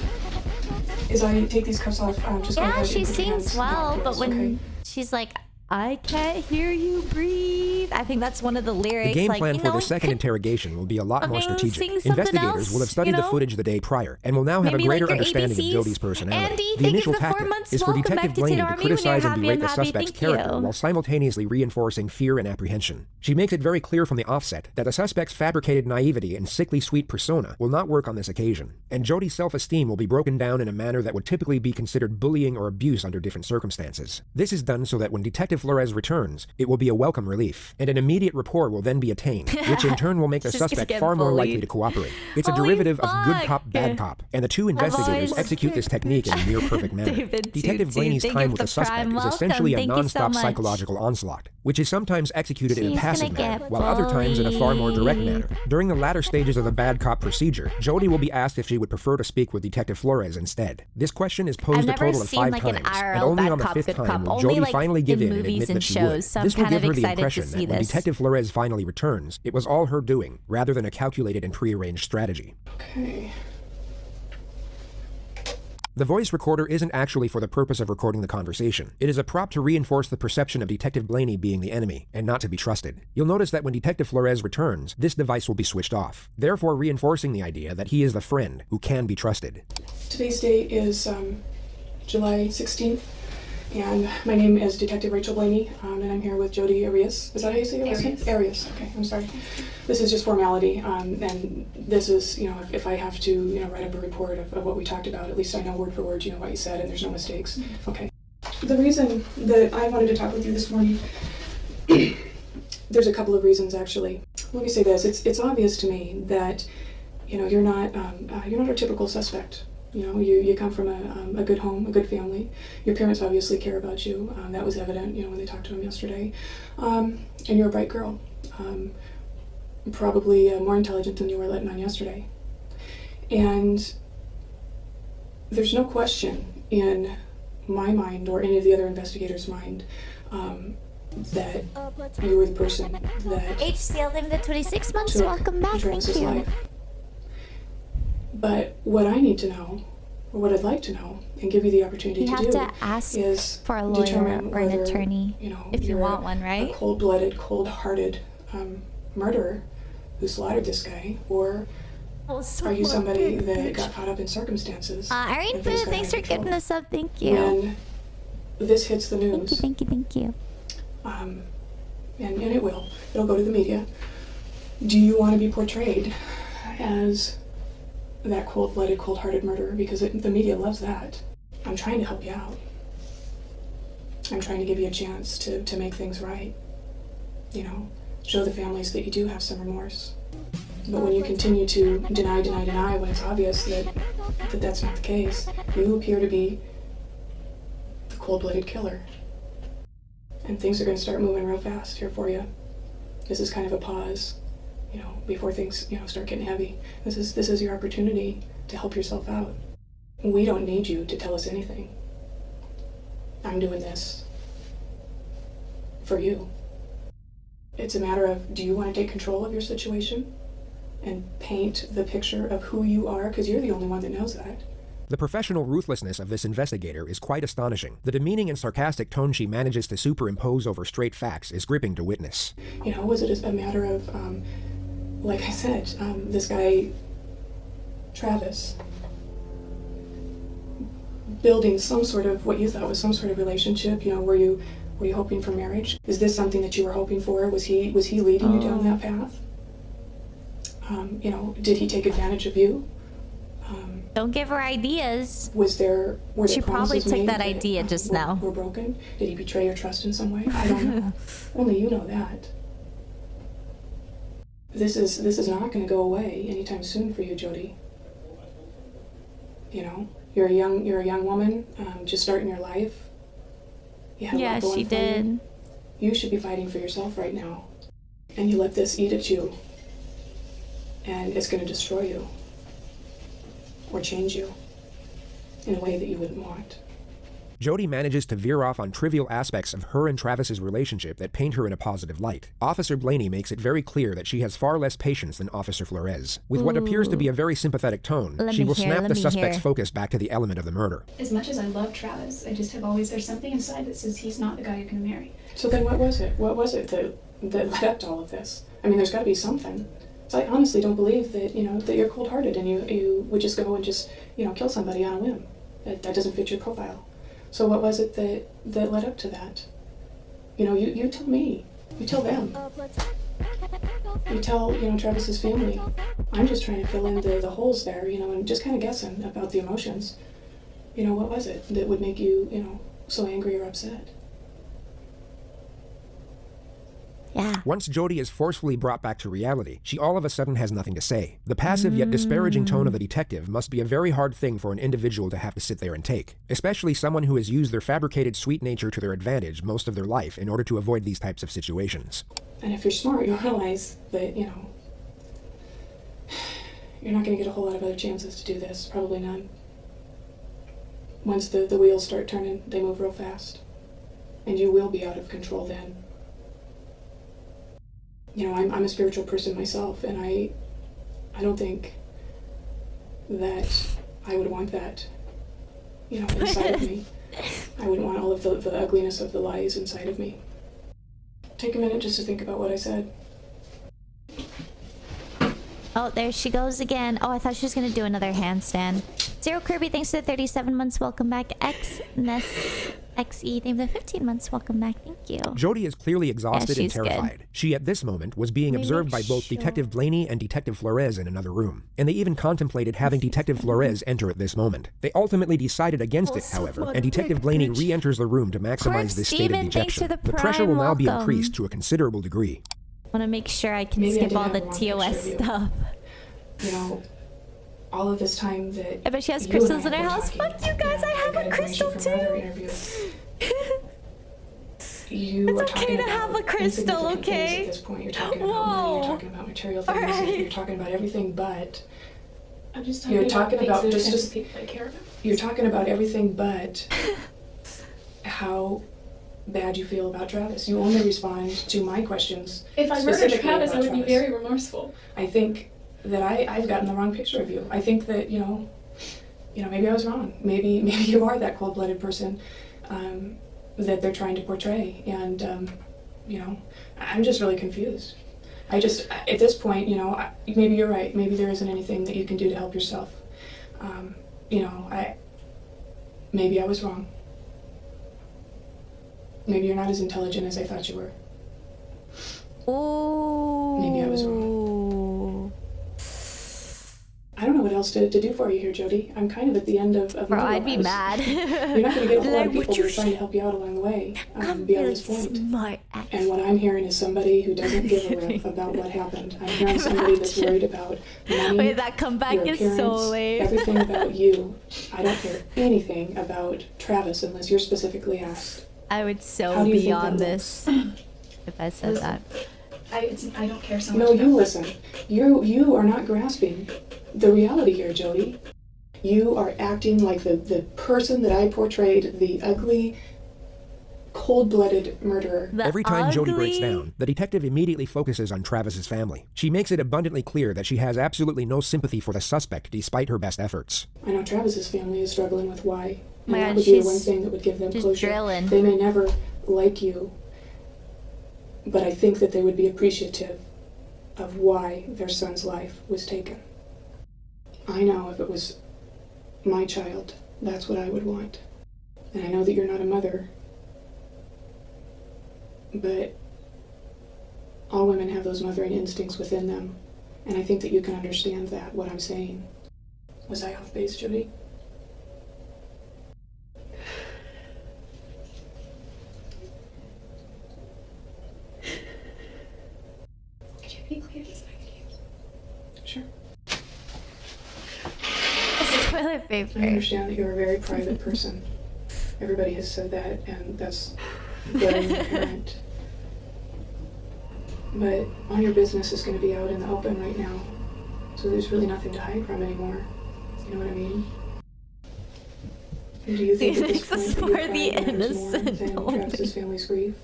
as I take these cuffs off, just go ahead. Yeah, she and put your sings hands well, behind but yours, when okay? she's like, I can't hear you breathe. I think that's one of the lyrics. The game like, plan you for know, the second interrogation will be a lot more sing strategic. something Investigators else, will have studied you the know? footage the day prior and will now have Maybe a greater like your understanding ABCs. of Jodi's personality. Andy, The thank you initial for the 4 tactic months. is for Welcome Detective back to Blaney Teen to Army when you're criticize and happy berate and the happy. suspect's Thank character you. while simultaneously reinforcing fear and apprehension. She makes it very clear from the offset that the suspect's fabricated naivety and sickly sweet persona will not work on this occasion, and Jodi's self-esteem will be broken down in a manner that would typically be considered bullying or abuse under different circumstances. This is done so that when Detective Flores returns, it will be a welcome relief, and an immediate rapport will then be attained, which in turn will make the She's gonna suspect get far more likely bullied. to cooperate. It's a Holy derivative of good fuck. cop, bad cop, and the two investigators always- execute this technique in a near perfect manner. David, Detective too, Blaney's thank time you with for the suspect Prime. is essentially a Welcome. Thank you so non-stop much. psychological onslaught, which is sometimes executed in a She's passive gonna manner, get while other times in a far more direct bullied. manner. During the latter stages of the bad cop procedure, Jodi will be asked if she would prefer to speak with Detective Flores instead. This question is posed I've a never total of seen 5 like an times, IRL and only bad on the cop, 5th good time cop. will Only Jodi like finally give in in and movies admit and that she shows, would. so This I'm will kind give of her the excited to impression see that when this. Detective Flores finally returns, it was all her doing, rather than a calculated and prearranged strategy. Okay. The voice recorder isn't actually for the purpose of recording the conversation. It is a prop to reinforce the perception of Detective Blaney being the enemy, and not to be trusted. You'll notice that when Detective Flores returns, this device will be switched off, therefore reinforcing the idea that he is the friend who can be trusted. Today's date is July 16th, and my name is Detective Rachel Blaney, and I'm here with Jodi Arias. Is that how you say your last name? Arias. Okay, I'm sorry. This is just formality, and this is, if I have to, write up a report of what we talked about, at least I know word for word, what you said, and there's no mistakes. Okay. The reason that I wanted to talk with you this morning, there's a couple of reasons actually. Let me say this: it's obvious to me that, you're not a typical suspect. You come from a good home, a good family. Your parents obviously care about you. That was evident, when they talked to him yesterday. And you're a bright girl. Probably more intelligent than you were letting on yesterday. And there's no question in my mind or any of the other investigators' mind that you were the person that HCL in the 26 months. Welcome back. Thank you. Life. But what I need to know, or what I'd like to know, and give you the opportunity to do, to ask is for a lawyer or an whether, attorney, if you want one, right? A cold-blooded, cold-hearted murderer who slaughtered this guy, or are you somebody that got caught up in circumstances? Irene, thanks for getting this up. Thank you. When this hits the news. Thank you. And it will. It'll go to the media. Do you want to be portrayed as that cold-blooded, cold-hearted murderer? Because the media loves that. I'm trying to help you out. I'm trying to give you a chance to make things right. You know, show the families that you do have some remorse. But when you continue to deny when it's obvious that that's not the case, you appear to be the cold-blooded killer. And things are going to start moving real fast here for you. This is kind of a pause, you know, before things, you know, start getting heavy. This is your opportunity to help yourself out. We don't need you to tell us anything. I'm doing this for you. It's a matter of, do you want to take control of your situation and paint the picture of who you are? Because you're the only one that knows that. The professional ruthlessness of this investigator is quite astonishing. The demeaning and sarcastic tone she manages to superimpose over straight facts is gripping to witness. You know, was it a matter of, like I said, this guy, Travis, building some sort of, what you thought was some sort of relationship? You know, were you hoping for marriage? Is this something that you were hoping for? Was he leading you down that path? You know, did he take advantage of you? Don't give her ideas. Were there She probably promises took made that idea just now. Were broken? Did he betray your trust in some way? I don't know. Only you know that. This is not going to go away anytime soon for you, Jodi. You know, you're a young woman, just starting your life. You have a lot going for you. You should be fighting for yourself right now, and you let this eat at you, and it's going to destroy you. Or change you in a way that you wouldn't want. Jodi manages to veer off on trivial aspects of her and Travis's relationship that paint her in a positive light. Officer Blaney makes it very clear that she has far less patience than Officer Flores. With what appears to be a very sympathetic tone, she will snap the suspect's focus back to the element of the murder. As much as I love Travis, I just have always, there's something inside that says he's not the guy you're going to marry. So then what was it? What was it that led up to all of this? I mean, there's got to be something. So I honestly don't believe that, you know, that you're cold-hearted and you would just go and just, you know, kill somebody on a whim. That doesn't fit your profile. So what was it that led up to that? You know, you tell me. You tell them. You tell, you know, Travis's family. I'm just trying to fill in the holes there, you know, and just kind of guessing about the emotions. You know, what was it that would make you, you know, so angry or upset? Yeah. Once Jodi is forcefully brought back to reality, she all of a sudden has nothing to say. The passive yet disparaging tone of the detective must be a very hard thing for an individual to have to sit there and take, especially someone who has used their fabricated sweet nature to their advantage most of their life in order to avoid these types of situations. And if you're smart, you'll realize that, you know, you're not going to get a whole lot of other chances to do this. Probably none. Once the wheels start turning, they move real fast. And you will be out of control then. You know, I'm a spiritual person myself, and I don't think that I would want that, you know, inside of me. I wouldn't want all of the ugliness of the lies inside of me. Take a minute just to think about what I said. Oh, there she goes again. Oh, I thought she was going to do another handstand. Zero Kirby, thanks for the 37 months. Welcome back. XE, thank you for the 15 months. Welcome back. Thank you. Jodi is clearly exhausted and terrified. Good. She, at this moment, was being observed by both Detective Blaney and Detective Flores in another room. And they even contemplated having Detective Flores enter at this moment. They ultimately decided against it, however, and Detective Blaney re-enters the room to maximize this state of dejection. The pressure will now be increased to a considerable degree. I want to make sure I can skip all the TOS stuff. You know, all of this time that I bet she has crystals in her house. Fuck you guys, I have a crystal too. It's okay to have a crystal, okay? At this point, you're talking about money, you're talking about material things, right. You're talking about everything but. I'm just talking about just people I care about. You're talking about everything but how bad you feel about Travis. You only respond to my questions. If I murdered Travis, I would be very remorseful. I think that I've gotten the wrong picture of you. I think that, you know, maybe I was wrong. Maybe you are that cold-blooded person that they're trying to portray. And, you know, I'm just really confused. At this point, you know, maybe you're right. Maybe there isn't anything that you can do to help yourself. You know, maybe I was wrong. Maybe you're not as intelligent as I thought you were. Oh. Maybe I was wrong. I don't know what else to do for you here, Jodi. I'm kind of at the end of Bro, I'd be mad. You're not going to get a whole lot of people who are trying to help you out along the way beyond this point. Smart. And what I'm hearing is somebody who doesn't give a rip about what happened. I'm hearing somebody that's worried about money. Wait, that comeback is so lame. Everything about you. I don't hear anything about Travis unless you're specifically asked. I would so be on this if I said that. I don't care so much. No, you listen. You are not grasping the reality here, Jodi. You are acting like the person that I portrayed, the ugly, cold-blooded murderer. Every time Jodi breaks down, the detective immediately focuses on Travis's family. She makes it abundantly clear that she has absolutely no sympathy for the suspect despite her best efforts. I know Travis's family is struggling with why. And My that God, would be the one thing that would give them closure. Drilling. They may never like you, but I think that they would be appreciative of why their son's life was taken. I know if it was my child, that's what I would want. And I know that you're not a mother, but all women have those mothering instincts within them. And I think that you can understand that, what I'm saying. Was I off base, Jodi? Could you be clear as I could use? Sure. Toilet paper. I understand that you're a very private person. Everybody has said that, and that's very apparent. But all your business is going to be out in the open right now, so there's really nothing to hide from anymore. You know what I mean? And do you think at this point that your crime matters more than Travis's family's grief?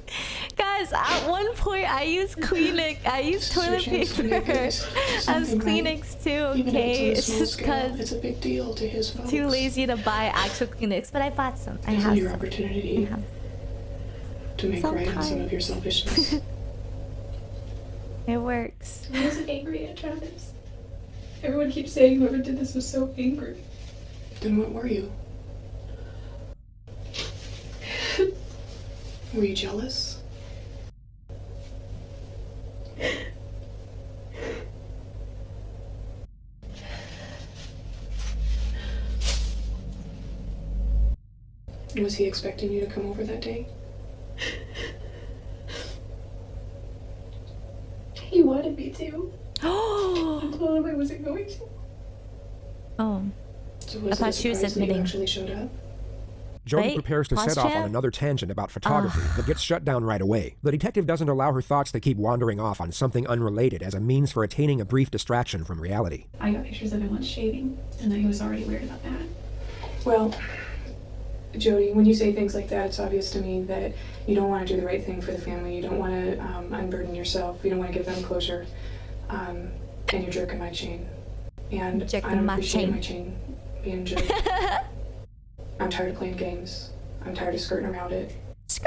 Guys, at one point I used Kleenex. I used toilet paper as Kleenex too, okay? It's just because it's a big deal to his folks. Too lazy to buy actual Kleenex, but I bought some. I This have is your some. opportunity to make right on some of your selfishness. It works. I wasn't angry at Travis. Everyone keeps saying whoever did this was so angry. Then what were you? Were you jealous? Was he expecting you to come over that day? He wanted me to. I told him I wasn't going to. Oh. So was I thought it a she was surprise that you admitting. actually showed up? Jodi Wait, prepares to pause set off chat? on another tangent about photography, but gets shut down right away. The detective doesn't allow her thoughts to keep wandering off on something unrelated as a means for attaining a brief distraction from reality. I got pictures of him once shaving, and then he was already weird about that. Well, Jodi, when you say things like that, it's obvious to me that you don't want to do the right thing for the family. You don't want to unburden yourself. You don't want to give them closure. And you're jerking my chain. And I don't appreciate my chain being jerked. I'm tired of playing games. I'm tired of skirting around it.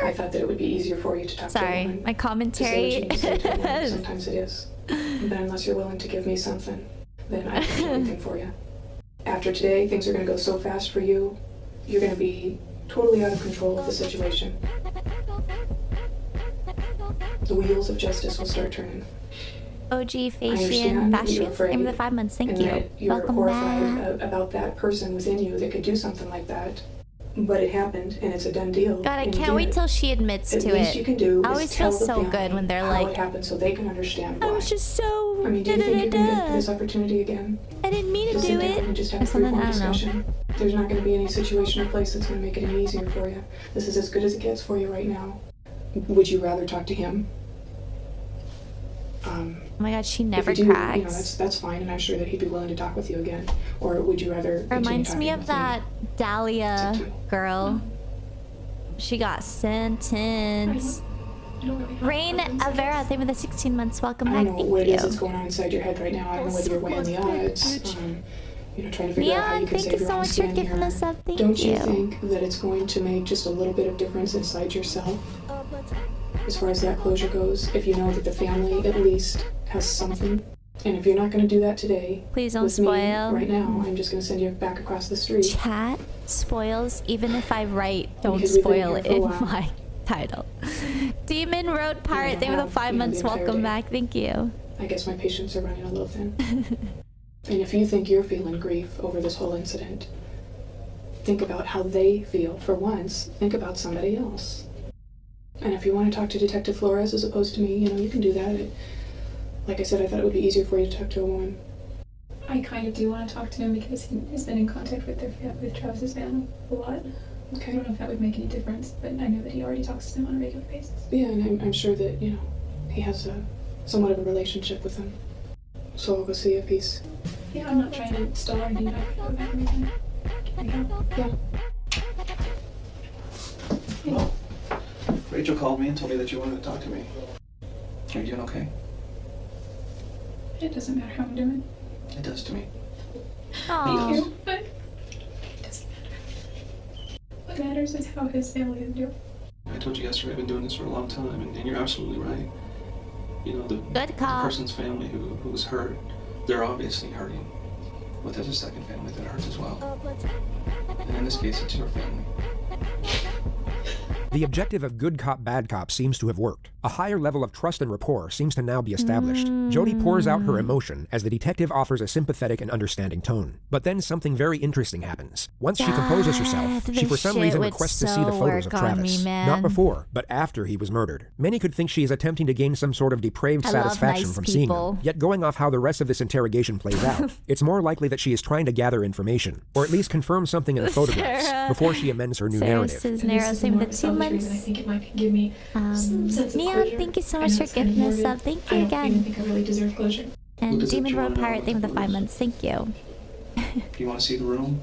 I thought that it would be easier for you to talk to a woman. My commentary. To say what you need to say to a woman. Sometimes it is. But unless you're willing to give me something, then I can't do anything for you. After today, things are going to go so fast for you. You're going to be totally out of control of the situation. The wheels of justice will start turning. OG Fashion Aim the 5 months. Thank you. You're Welcome horrified back. about that person within you that could do something like that. But it happened, and it's a done deal. God, I can't wait till she admits to it. The least you can do I is always tell feel the so family good when they're how like, it happened, so they can understand why. I was just so. I mean, do you think you're going to get this opportunity again? I didn't mean to do it. And just have Or a something, free-form I don't know. discussion. There's not going to be any situation or place that's going to make it any easier for you. This is as good as it gets for you right now. Would you rather talk to him? Oh my God, she never if you cracks. do, you know, that's fine, and I'm sure that he'd be willing to talk with you again. Or would you rather? Reminds me of that Dahlia girl. She got sentenced. Rain Avera, thank you for the 16 months. Welcome back. I don't know what it is that's going on inside your head right now. I don't know whether you're weighing the odds. You know, trying to figure out how you can save your own skin here. Don't you think that it's going to make just a little bit of difference inside yourself? As far as that closure goes, if you know that the family at least has something. And if you're not going to do that today, please don't spoil. Right now, I'm just going to send you back across the street. Chat spoils, even if I write "don't spoil" in my title. Demon Road Pirate, thank you for the 5 months. Welcome back. Thank you. I guess my patience are running a little thin. And if you think you're feeling grief over this whole incident, think about how they feel. For once, think about somebody else. And if you want to talk to Detective Flores as opposed to me, you know, you can do that. Like I said, I thought it would be easier for you to talk to a woman. I kind of do want to talk to him because he has been in contact with with Travis's family a lot. Okay. I don't know if that would make any difference, but I know that he already talks to them on a regular basis. Yeah, and I'm sure that, you know, he has somewhat of a relationship with them. So I'll go see if he's... Yeah, I'm not trying to stall or anything. Go back anytime. Can we go? Yeah. Well, Rachel called me and told me that you wanted to talk to me. Are you doing okay? It doesn't matter how I'm doing. It does to me. Thank you, but it doesn't matter. What matters is how his family is doing. I told you yesterday I've been doing this for a long time, and you're absolutely right. You know, the person's family who was hurt, they're obviously hurting. But there's a second family that hurts as well. And in this case, it's your family. The objective of good cop, bad cop seems to have worked. A higher level of trust and rapport seems to now be established. Jodi pours out her emotion as the detective offers a sympathetic and understanding tone. But then something very interesting happens. Once she composes herself, she for some reason requests to see the photos of Travis. Not before, but after he was murdered. Many could think she is attempting to gain some sort of depraved satisfaction from seeing them. Yet going off how the rest of this interrogation plays out, it's more likely that she is trying to gather information, or at least confirm something in the photographs, before she amends her new narrative. I think it might give me some sense of Neon, closure. thank you so much for giving us up. Thank you again. I don't even think I really deserve closure. And Demon Road Pirate, thank you for the 5 months. Thank you. Do you want to see the room?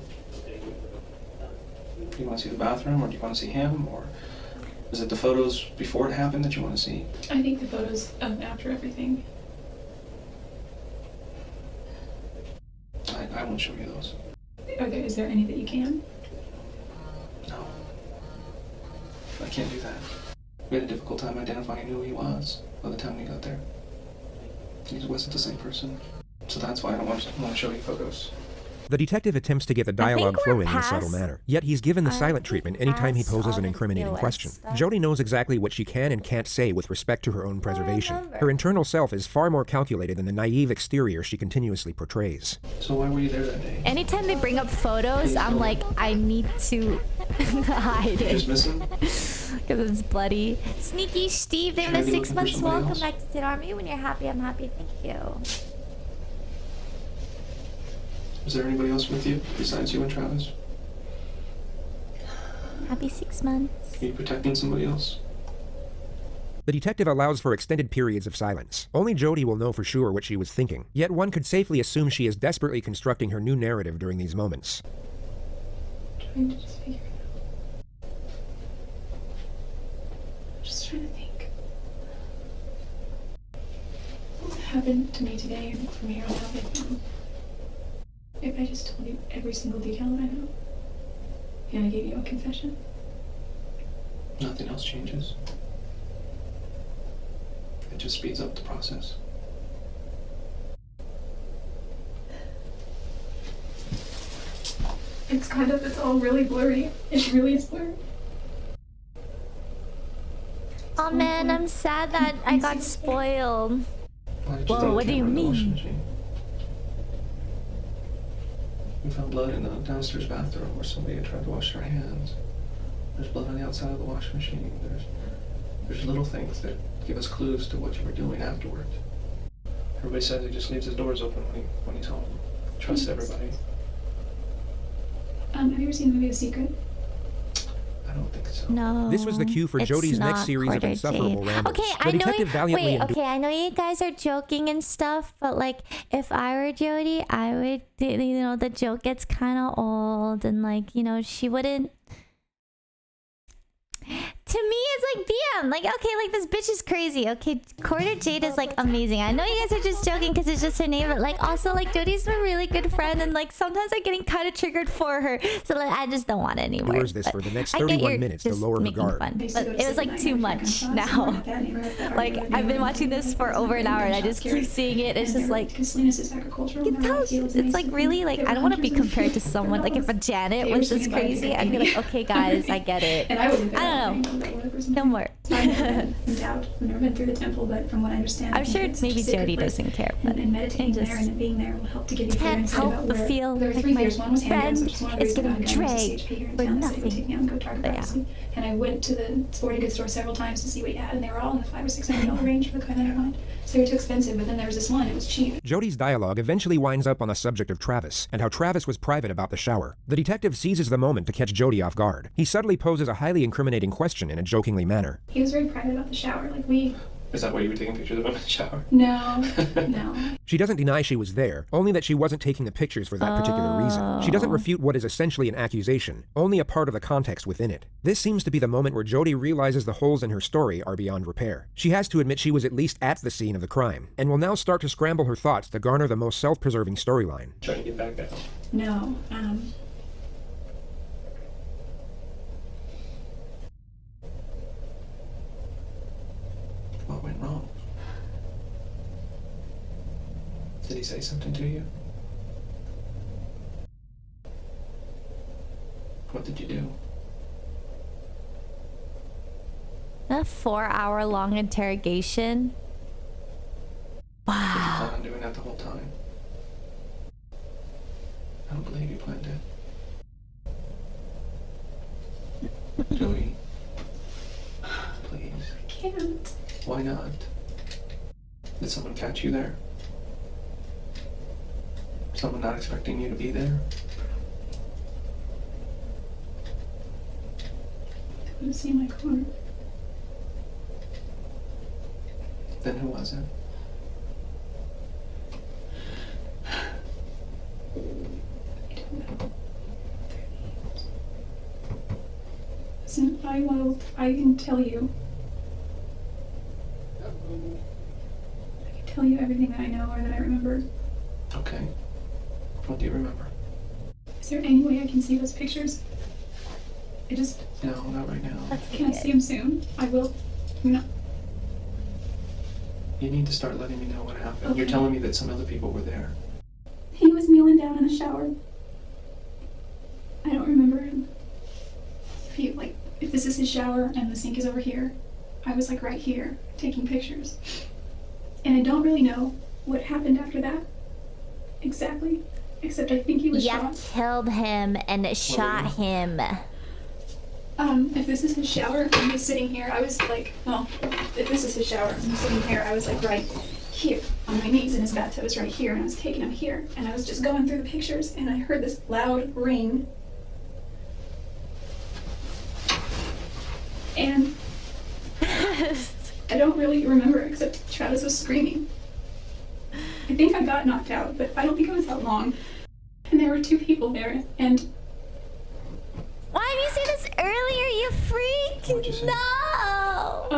Do you want to see the bathroom, or do you want to see him, or is it the photos before it happened that you want to see? I think the photos after everything. I won't show you those. Is there any that you can? No. I can't do that. We had a difficult time identifying who he was by the time we got there. He wasn't the same person. So that's why I don't want to show you photos. The detective attempts to get the dialogue flowing in a subtle manner, yet he's given the silent treatment anytime he poses an incriminating question. Jodi knows exactly what she can and can't say with respect to her own preservation. Her internal self is far more calculated than the naive exterior she continuously portrays. So why were you there that day? Anytime they bring up photos, I'm like, I need to hide it. Just missing? Because it's bloody. Sneaky Steve, they have 6 months. Welcome back to the army. When you're happy, I'm happy. Thank you. Is there anybody else with you besides you and Travis? Happy 6 months. Are you protecting somebody else? The detective allows for extended periods of silence. Only Jodi will know for sure what she was thinking, yet one could safely assume she is desperately constructing her new narrative during these moments. Trying to just figure it out. Just trying to think. What happened to me today and from here on out? If I just told you every single detail that I know, and I gave you a confession? Nothing else changes. It just speeds up the process. It's all really blurry. It really is blurry. Oh man, I'm sad that I got spoiled. Whoa, what do you mean? We found blood in the downstairs bathroom where somebody had tried to wash their hands. There's blood on the outside of the washing machine. There's little things that give us clues to what you were doing afterward. Everybody says he just leaves his doors open when he's home. Trusts everybody. Have you ever seen the movie The Secret? I don't think so. No. This was the cue for Jodi's next series of insufferable rambles. Okay, I know you guys are joking and stuff, but like, if I were Jodi, I would, you know, the joke gets kind of old, and like, you know, she wouldn't. to me, it's like, damn, like, okay, like, this bitch is crazy. Okay, Quarter Jade is, like, amazing. I know you guys are just joking because it's just her name, but, like, also, like, Jodi's a really good friend, and, like, sometimes I'm getting kind of triggered for her, so, like, I just don't want it anymore. Yours this for the next 31 minutes to lower her guard. Fun, but it was, like, too much now. Like, I've been watching this for over an hour, and I just keep seeing it. It's just, like, you can tell, it's, like, really, like, I don't want to be compared to someone. Like, if a Janet was this crazy, I'd be like, okay, guys, I get it. I don't know. No more. I've never been through the temple, but from what I understand, I'm sure maybe Jodi doesn't care, but and meditating there and being there will help to give you can't help but feel like my friend is getting dragged for nothing. And I went to the sporting goods store several times to see what you had, and they were all in the $500 or $600 range for the kind that I wanted. So they were too expensive, but then there was this one, it was cheap. Jodi's dialogue eventually winds up on the subject of Travis, and how Travis was private about the shower. The detective seizes the moment to catch Jodi off guard. He subtly poses a highly incriminating question in a jokingly manner. He was very private about the shower, like we... Is that why you were taking pictures of him in the shower? No, no. She doesn't deny she was there, only that she wasn't taking the pictures for that particular reason. She doesn't refute what is essentially an accusation, only a part of the context within it. This seems to be the moment where Jodi realizes the holes in her story are beyond repair. She has to admit she was at least at the scene of the crime, and will now start to scramble her thoughts to garner the most self-preserving storyline. Trying to get back down. No, What went wrong? Did he say something to you? What did you do? A 4-hour-long interrogation. Wow. Did you plan on doing that the whole time? I don't believe you planned it. Jodi, please. I can't. Why not? Did someone catch you there? Someone not expecting you to be there? They would have seen my car. Then who was it? I don't know. Listen, I can tell you. I can tell you everything that I know or that I remember. Okay. What do you remember? Is there any way I can see those pictures? No, not right now. Can I see them soon? I will. No. You need to start letting me know what happened. Okay. You're telling me that some other people were there. He was kneeling down in the shower. I don't remember him. If this is his shower and the sink is over here, I was like right here taking pictures. And I don't really know what happened after that. Exactly. Except I think he was shot. Killed him and shot him. If this is his shower and he's sitting here, I was like, well, if this is his shower and he's sitting here, I was like right here on my knees and his bathtub was right here and I was taking him here and I was just going through the pictures and I heard this loud ring. And I don't really remember except Travis was screaming. I think I got knocked out, but I don't think it was that long. And there were two people there, and... Why didn't you say this earlier, you freak? What'd you say? No!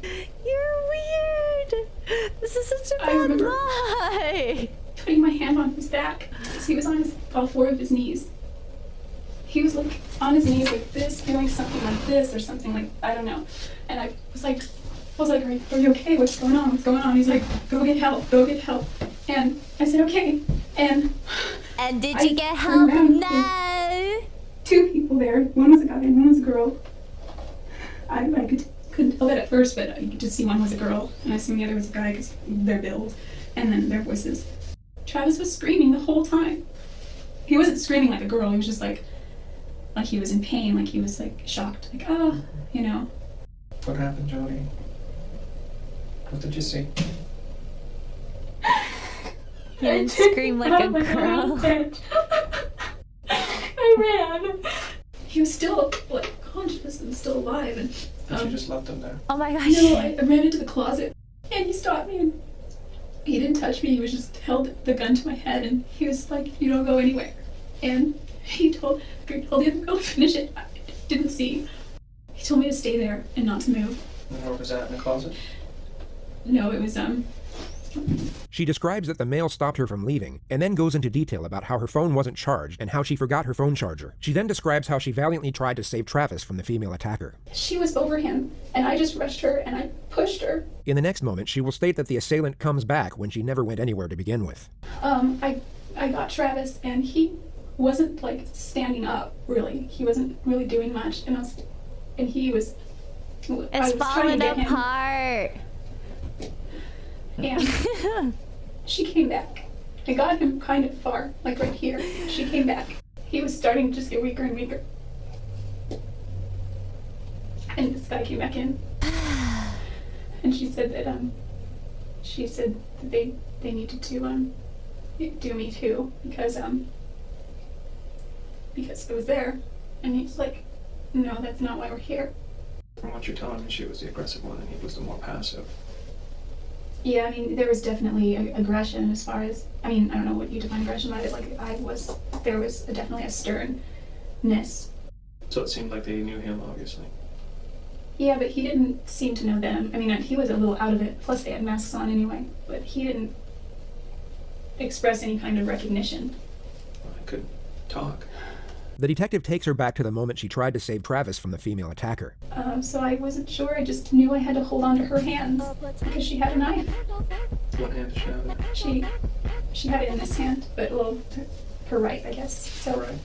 You're weird! This is such a bad lie! Putting my hand on his back, because he was on all four of his knees. He was like on his knees like this, doing something like this, or something like, I don't know. And I was like, are you okay? What's going on? What's going on? He's like, go get help, go get help. And I said, okay. And did you get help? No. Two people there. One was a guy and one was a girl. I couldn't tell that at first, but you could just see one was a girl. And I assumed the other was a guy because their build. And then their voices. Travis was screaming the whole time. He wasn't screaming like a girl. He was just like he was in pain, like he was like shocked. Like, oh, you know. What happened, Jodi? What did you see? He didn't scream like a girl. I ran. He was still like conscious and still alive, and But you just left him there. Oh my gosh. No, I ran into the closet, and he stopped me. And he didn't touch me. He was just held the gun to my head, and he was like, "You don't go anywhere." And he told the other girl to finish it. I didn't see. He told me to stay there and not to move. And where was that, in the closet? No, it was, She describes that the male stopped her from leaving, and then goes into detail about how her phone wasn't charged and how she forgot her phone charger. She then describes how she valiantly tried to save Travis from the female attacker. She was over him, and I just rushed her and I pushed her. In the next moment, she will state that the assailant comes back when she never went anywhere to begin with. I got Travis, and he wasn't, like, standing up, really. He wasn't really doing much, and he was... It's falling apart. And she came back. I got him kind of far, like right here. She came back. He was starting to just get weaker and weaker. And this guy came back in. And she said that they needed to do me too because it was there. And he's like, no, that's not why we're here. From what you're telling me, she was the aggressive one and he was the more passive. Yeah, I mean, there was definitely aggression as far as, I mean, I don't know what you define aggression by, but like there was definitely a sternness. So it seemed like they knew him, obviously. Yeah, but he didn't seem to know them. I mean, he was a little out of it, plus they had masks on anyway, but he didn't express any kind of recognition. Well, I couldn't talk. The detective takes her back to the moment she tried to save Travis from the female attacker. So I wasn't sure. I just knew I had to hold on to her hands because she had a knife. What hand did she have it? She had it in this hand, but well, her right, I guess. So Right.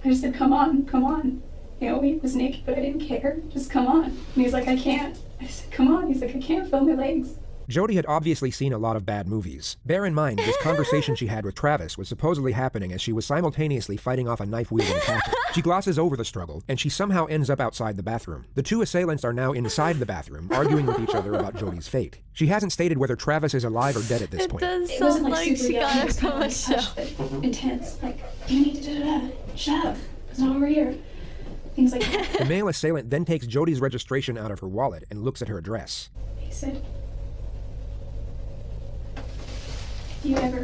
I just said, come on, come on. You know, he was naked, but I didn't care. Just come on. And he's like, I can't. I said, come on. He's like, I can't feel my legs. Jodi had obviously seen a lot of bad movies. Bear in mind, this conversation she had with Travis was supposedly happening as she was simultaneously fighting off a knife-wielding attacker. She glosses over the struggle, and she somehow ends up outside the bathroom. The two assailants are now inside the bathroom, arguing with each other about Jodi's fate. She hasn't stated whether Travis is alive or dead at this point. It wasn't like she got it from a show. Intense, like, you need to shut up. It's not over here. Things like that. The male assailant then takes Jodi's registration out of her wallet and looks at her address. He said, if you ever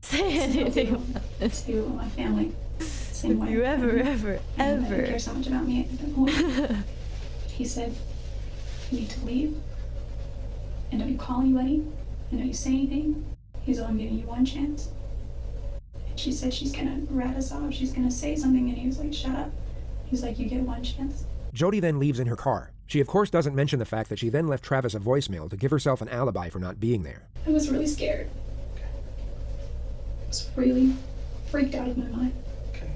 say anything about this to my family, same way. If you ever I didn't care so much about me. He said, you need to leave, and don't you call anybody, and don't you say anything. He's only giving you one chance. And she said she's gonna rat us off. She's gonna say something, and he was like, shut up. He's like, you get one chance. Jodi then leaves in her car. She of course doesn't mention the fact that she then left Travis a voicemail to give herself an alibi for not being there. I was really scared. I was really freaked out of my mind. Okay.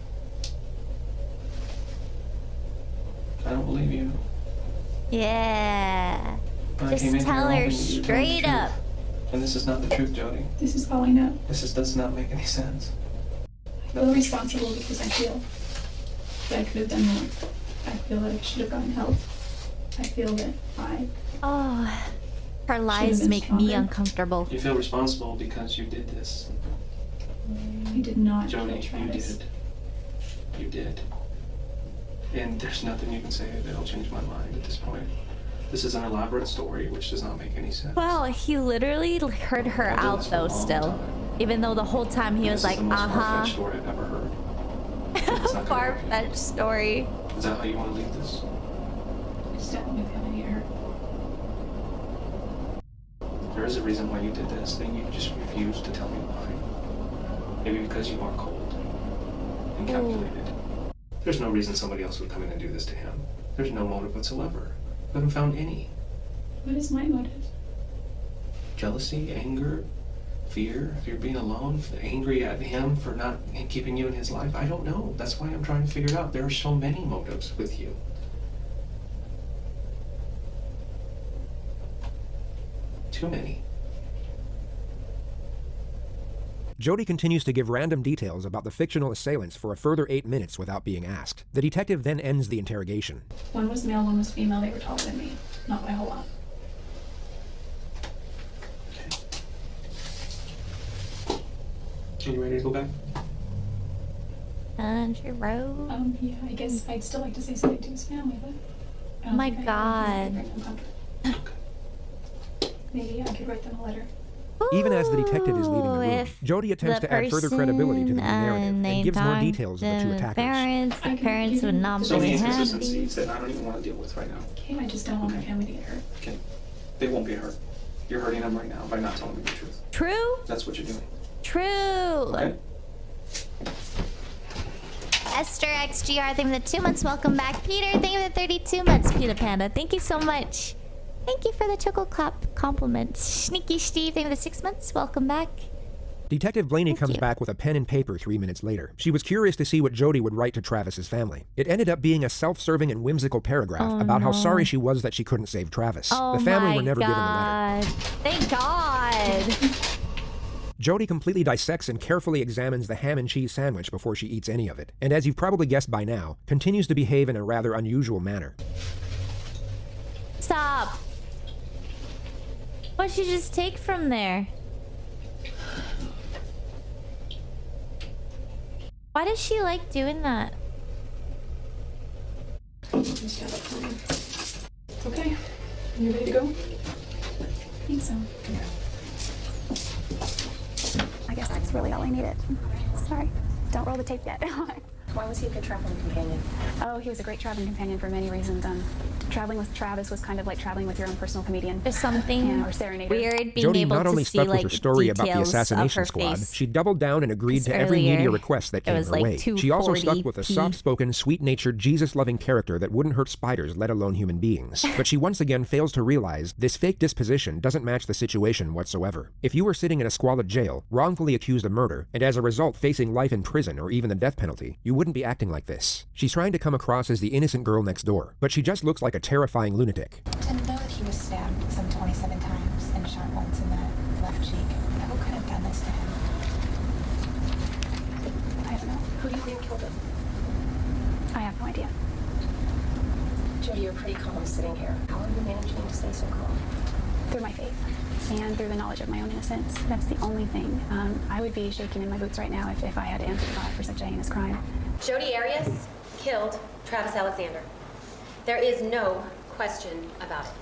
I don't believe you. Yeah. I Just came in tell here her hoping that you told the straight truth. up. And this is not the truth, Jodi. This is all I know. This does not make any sense. I feel responsible because I feel that I could have done more. I feel that I should have gotten help. I feel that I... Oh, her lies make me uncomfortable. You feel responsible because you did this. I did not Jodi, kill Travis. You did. And there's nothing you can say that'll change my mind at this point. This is an elaborate story which does not make any sense. Well, he literally heard her out though still. Even though the whole time he was like, far-fetched story I've ever heard. Far-fetched story. Is that how you want to leave this? I just don't want to feel any hurt. There is a reason why you did this, and you just refused to tell me why. Maybe because you are cold and calculated. There's no reason somebody else would come in and do this to him. There's no motive whatsoever. I haven't found any. What is my motive? Jealousy, anger, fear, if you're being alone, angry at him for not keeping you in his life. I don't know. That's why I'm trying to figure it out. There are so many motives with you. Too many. Jodi continues to give random details about the fictional assailants for a further 8 minutes without being asked. The detective then ends the interrogation. One was male, one was female. They were taller than me. Not by a whole lot. Are you ready to go back? Country road. Yeah, I guess I'd still like to say something to his family, but... Oh my God. Maybe I could write them a letter. Even as the detective is leaving the room, Jodi attempts to add further credibility to the new narrative and gives more details of the two attackers. The parents would not be happy. Inconsistencies that I don't even want to deal with right now. Okay, I just don't want my family to get hurt. Okay, they won't get hurt. You're hurting them right now by not telling me the truth. True. That's what you're doing. True. Okay? Esther XGR, thank you for the 2 months. Welcome back. Peter, thank you for the 32 months. Peter Panda, thank you so much. Thank you for the Choco Clap compliments. Sneaky Steve, thank you for the 6 months. Welcome back. Detective Blaney comes back with a pen and paper 3 minutes later. She was curious to see what Jodi would write to Travis's family. It ended up being a self-serving and whimsical paragraph about how sorry she was that she couldn't save Travis. The family were never given the letter. Thank God. Jodi completely dissects and carefully examines the ham and cheese sandwich before she eats any of it, and as you've probably guessed by now, continues to behave in a rather unusual manner. Stop. What'd you just take from there? Why does she like doing that? It's okay. You ready to go? I think so. I guess that's really all I needed. Sorry. Don't roll the tape yet. Why was he a good traveling companion? Oh, he was a great traveling companion for many reasons. Traveling with Travis was kind of like traveling with your own personal comedian. There's something or serenader. weird being Jodi able not only to see stuck with like her story about the details assassination of her squad, face. she doubled down and agreed to every media request that came was her like way. She also stuck with a 240p. soft-spoken, sweet-natured, Jesus-loving character that wouldn't hurt spiders, let alone human beings. But she once again fails to realize this fake disposition doesn't match the situation whatsoever. If you were sitting in a squalid jail, wrongfully accused of murder, and as a result facing life in prison or even the death penalty, you wouldn't be acting like this. She's trying to come across as the innocent girl next door, but she just looks like a terrifying lunatic. To know that he was stabbed some 27 times and shot once in the left cheek, who could have done this to him? I don't know. Who do you think killed him? I have no idea. Jodi, you're pretty calm sitting here. How are you managing to stay so calm? Through my faith and through the knowledge of my own innocence. That's the only thing. I would be shaking in my boots right now if I had to answer God for such a heinous crime. Jodi Arias killed Travis Alexander. There is no question about it.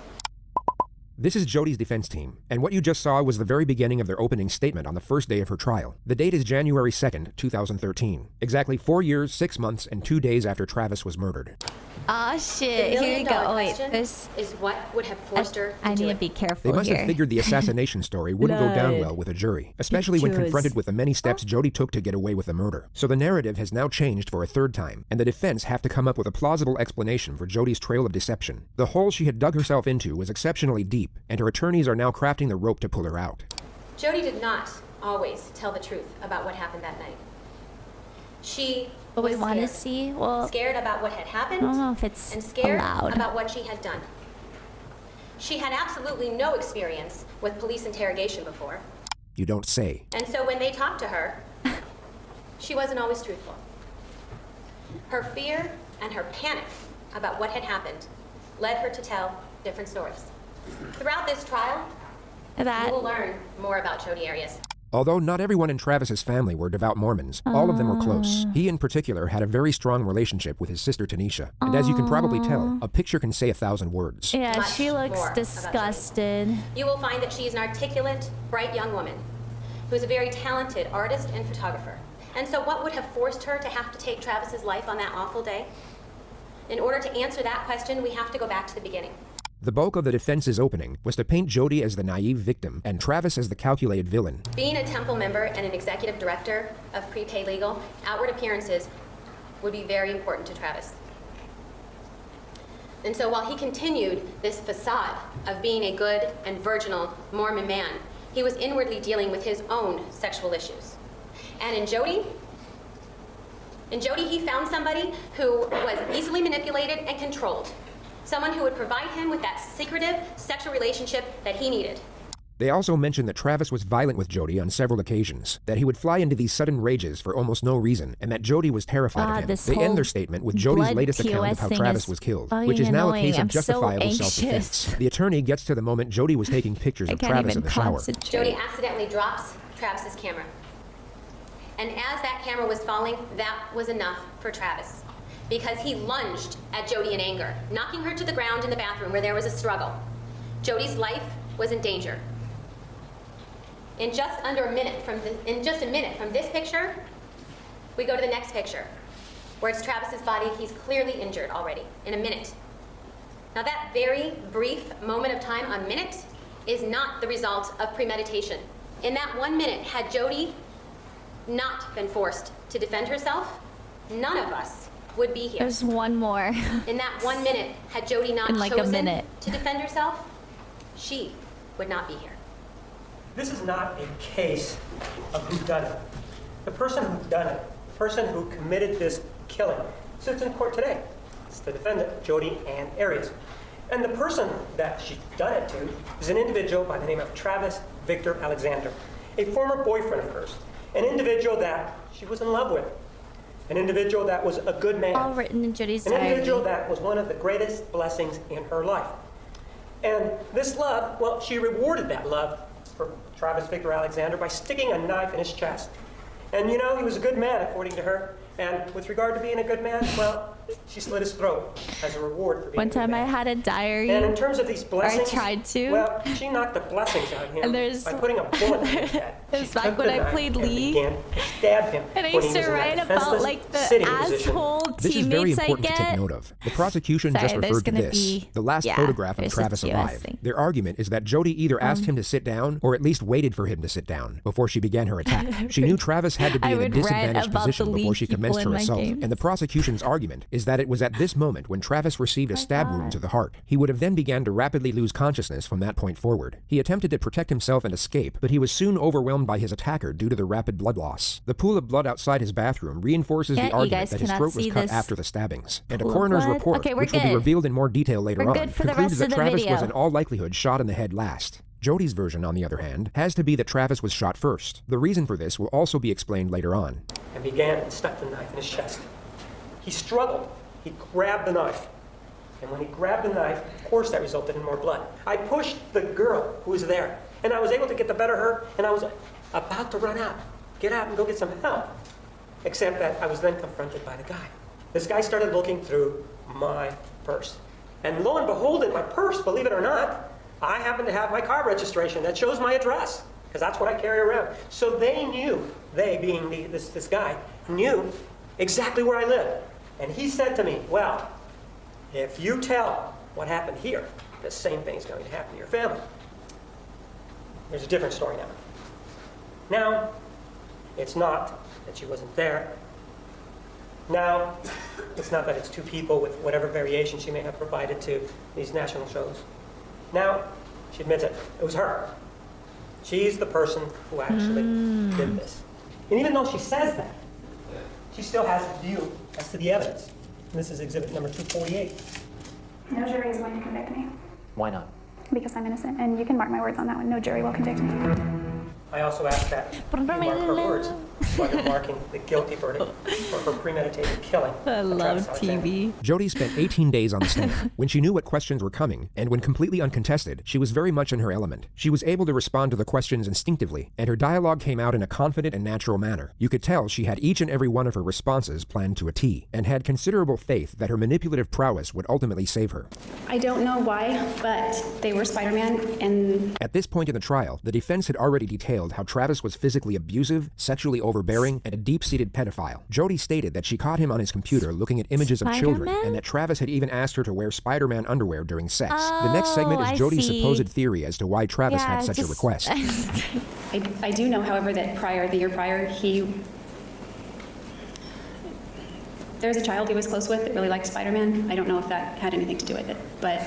This is Jodi's defense team, and what you just saw was the very beginning of their opening statement on the first day of her trial. The date is January 2nd, 2013, exactly 4 years, 6 months, and 2 days after Travis was murdered. Oh shit, here we go. Oh wait, this is what would have forced her to I need to be careful They must here. have figured the assassination story wouldn't go down well with a jury, especially when confronted with the many steps Jodi took to get away with the murder. So the narrative has now changed for a third time, and the defense have to come up with a plausible explanation for Jodi's trail of deception. The hole she had dug herself into was exceptionally deep, and her attorneys are now crafting the rope to pull her out. Jodi did not always tell the truth about what happened that night. She we want to see, scared about what had happened, I don't know if it's and scared allowed. about what she had done. She had absolutely no experience with police interrogation before. You don't say. And so when they talked to her, she wasn't always truthful. Her fear and her panic about what had happened led her to tell different stories. Throughout this trial, you will learn more about Jodi Arias. Although not everyone in Travis's family were devout Mormons, all of them were close. He in particular had a very strong relationship with his sister Tanisha. And as you can probably tell, a picture can say 1,000 words. Yeah, she looks disgusted. You will find that she is an articulate, bright young woman who is a very talented artist and photographer. And so what would have forced her to have to take Travis's life on that awful day? In order to answer that question, we have to go back to the beginning. The bulk of the defense's opening was to paint Jodi as the naive victim and Travis as the calculated villain. Being a Temple member and an executive director of Prepaid Legal, outward appearances would be very important to Travis. And so while he continued this facade of being a good and virginal Mormon man, he was inwardly dealing with his own sexual issues. And in Jodi, he found somebody who was easily manipulated and controlled. Someone who would provide him with that secretive sexual relationship that he needed. They also mentioned that Travis was violent with Jodi on several occasions, that he would fly into these sudden rages for almost no reason, and that Jodi was terrified of him. They end their statement with Jodi's latest account of how Travis was killed, which is now a case of justifiable self-defense. The attorney gets to the moment Jodi was taking pictures of Travis in the shower. Jodi accidentally drops Travis's camera. And as that camera was falling, that was enough for Travis. Because he lunged at Jodi in anger, knocking her to the ground in the bathroom where there was a struggle. Jodi's life was in danger. In just under a minute from this picture, we go to the next picture, where it's Travis's body. He's clearly injured already, in a minute. Now that very brief moment of time, a minute, is not the result of premeditation. In that 1 minute, had Jodi not been forced to defend herself, none of us would be here. There's one more. In that 1 minute, had Jodi not chosen to defend herself, she would not be here. This is not a case of whodunit. The person who done it, the person who committed this killing, sits in court today. It's the defendant, Jodi Ann Arias. And the person that she done it to is an individual by the name of Travis Victor Alexander, a former boyfriend of hers, an individual that she was in love with, an individual that was a good man, all written in Jodi's an diary. individual that was one of the greatest blessings in her life. And this love, well, she rewarded that love for Travis Victor Alexander by sticking a knife in his chest. And you know, he was a good man, according to her. And with regard to being a good man, well, she slit his throat as a reward for being One a good time man. I had a diary. And in terms of these blessings, I tried to. Well, she knocked the blessings out of him And by putting a bullet in his head. It was back when I played League. And stabbed him And I when he used was to in that write about defenseless like the sitting position. asshole This is very teammates I important to take get. note of. The prosecution Sorry, just there's referred to gonna this, be- the last yeah, photograph of there's a Travis few alive. things. Their argument is that Jodi either asked him to sit down or at least waited for him to sit down before she began her attack. She knew Travis had to be I in a would rant disadvantaged about position the before lead she people commenced in her my assault, games. and the prosecution's argument is that it was at this moment when Travis received a stab wound to the heart. He would have then began to rapidly lose consciousness from that point forward. He attempted to protect himself and escape, but he was soon overwhelmed by his attacker due to the rapid blood loss. The pool of blood outside his bathroom reinforces Yeah, the you argument guys that his cannot throat was see cut this after the stabbings. And a pool of coroner's blood. report, Okay, we're which will be good. revealed in more detail later We're on, good for the concludes rest that of the Travis video. was in all likelihood shot in the head last. Jodi's version, on the other hand, has to be that Travis was shot first. The reason for this will also be explained later on. And began and stuck the knife in his chest. He struggled. He grabbed the knife. And when he grabbed the knife, of course that resulted in more blood. I pushed the girl who was there, and I was able to get the better of her, and I was about to run out, get out and go get some help. Except that I was then confronted by the guy. This guy started looking through my purse. And lo and behold, in my purse, believe it or not, I happen to have my car registration that shows my address, because that's what I carry around. So they knew, they being this guy, knew exactly where I live. And he said to me, well, if you tell what happened here, the same thing's going to happen to your family. There's a different story now. Now, it's not that she wasn't there. Now, it's not that it's two people with whatever variation she may have provided to these national shows. Now, she admits it. It was her. She's the person who actually did this. And even though she says that, she still has a view as to the evidence. And this is exhibit number 248. No jury is going to convict me Why not? because I'm innocent, and you can mark my words on that one. No jury will convict me. I also ask that you mark her words while you're marking the guilty verdict for her premeditated killing. I love TV. Jodi spent 18 days on the stand. When she knew what questions were coming, and when completely uncontested, she was very much in her element. She was able to respond to the questions instinctively, and her dialogue came out in a confident and natural manner. You could tell she had each and every one of her responses planned to a T, and had considerable faith that her manipulative prowess would ultimately save her. I don't know why, but they were Spider-Man, and At this point in the trial, the defense had already detailed how Travis was physically abusive, sexually overbearing, and a deep-seated pedophile. Jodi stated that she caught him on his computer looking at images of children, and that Travis had even asked her to wear Spider-Man underwear during sex. The next segment is Jodi's supposed theory as to why Travis had such a request. I do know, however, that the year prior, there was a child he was close with that really liked Spider-Man. I don't know if that had anything to do with it, but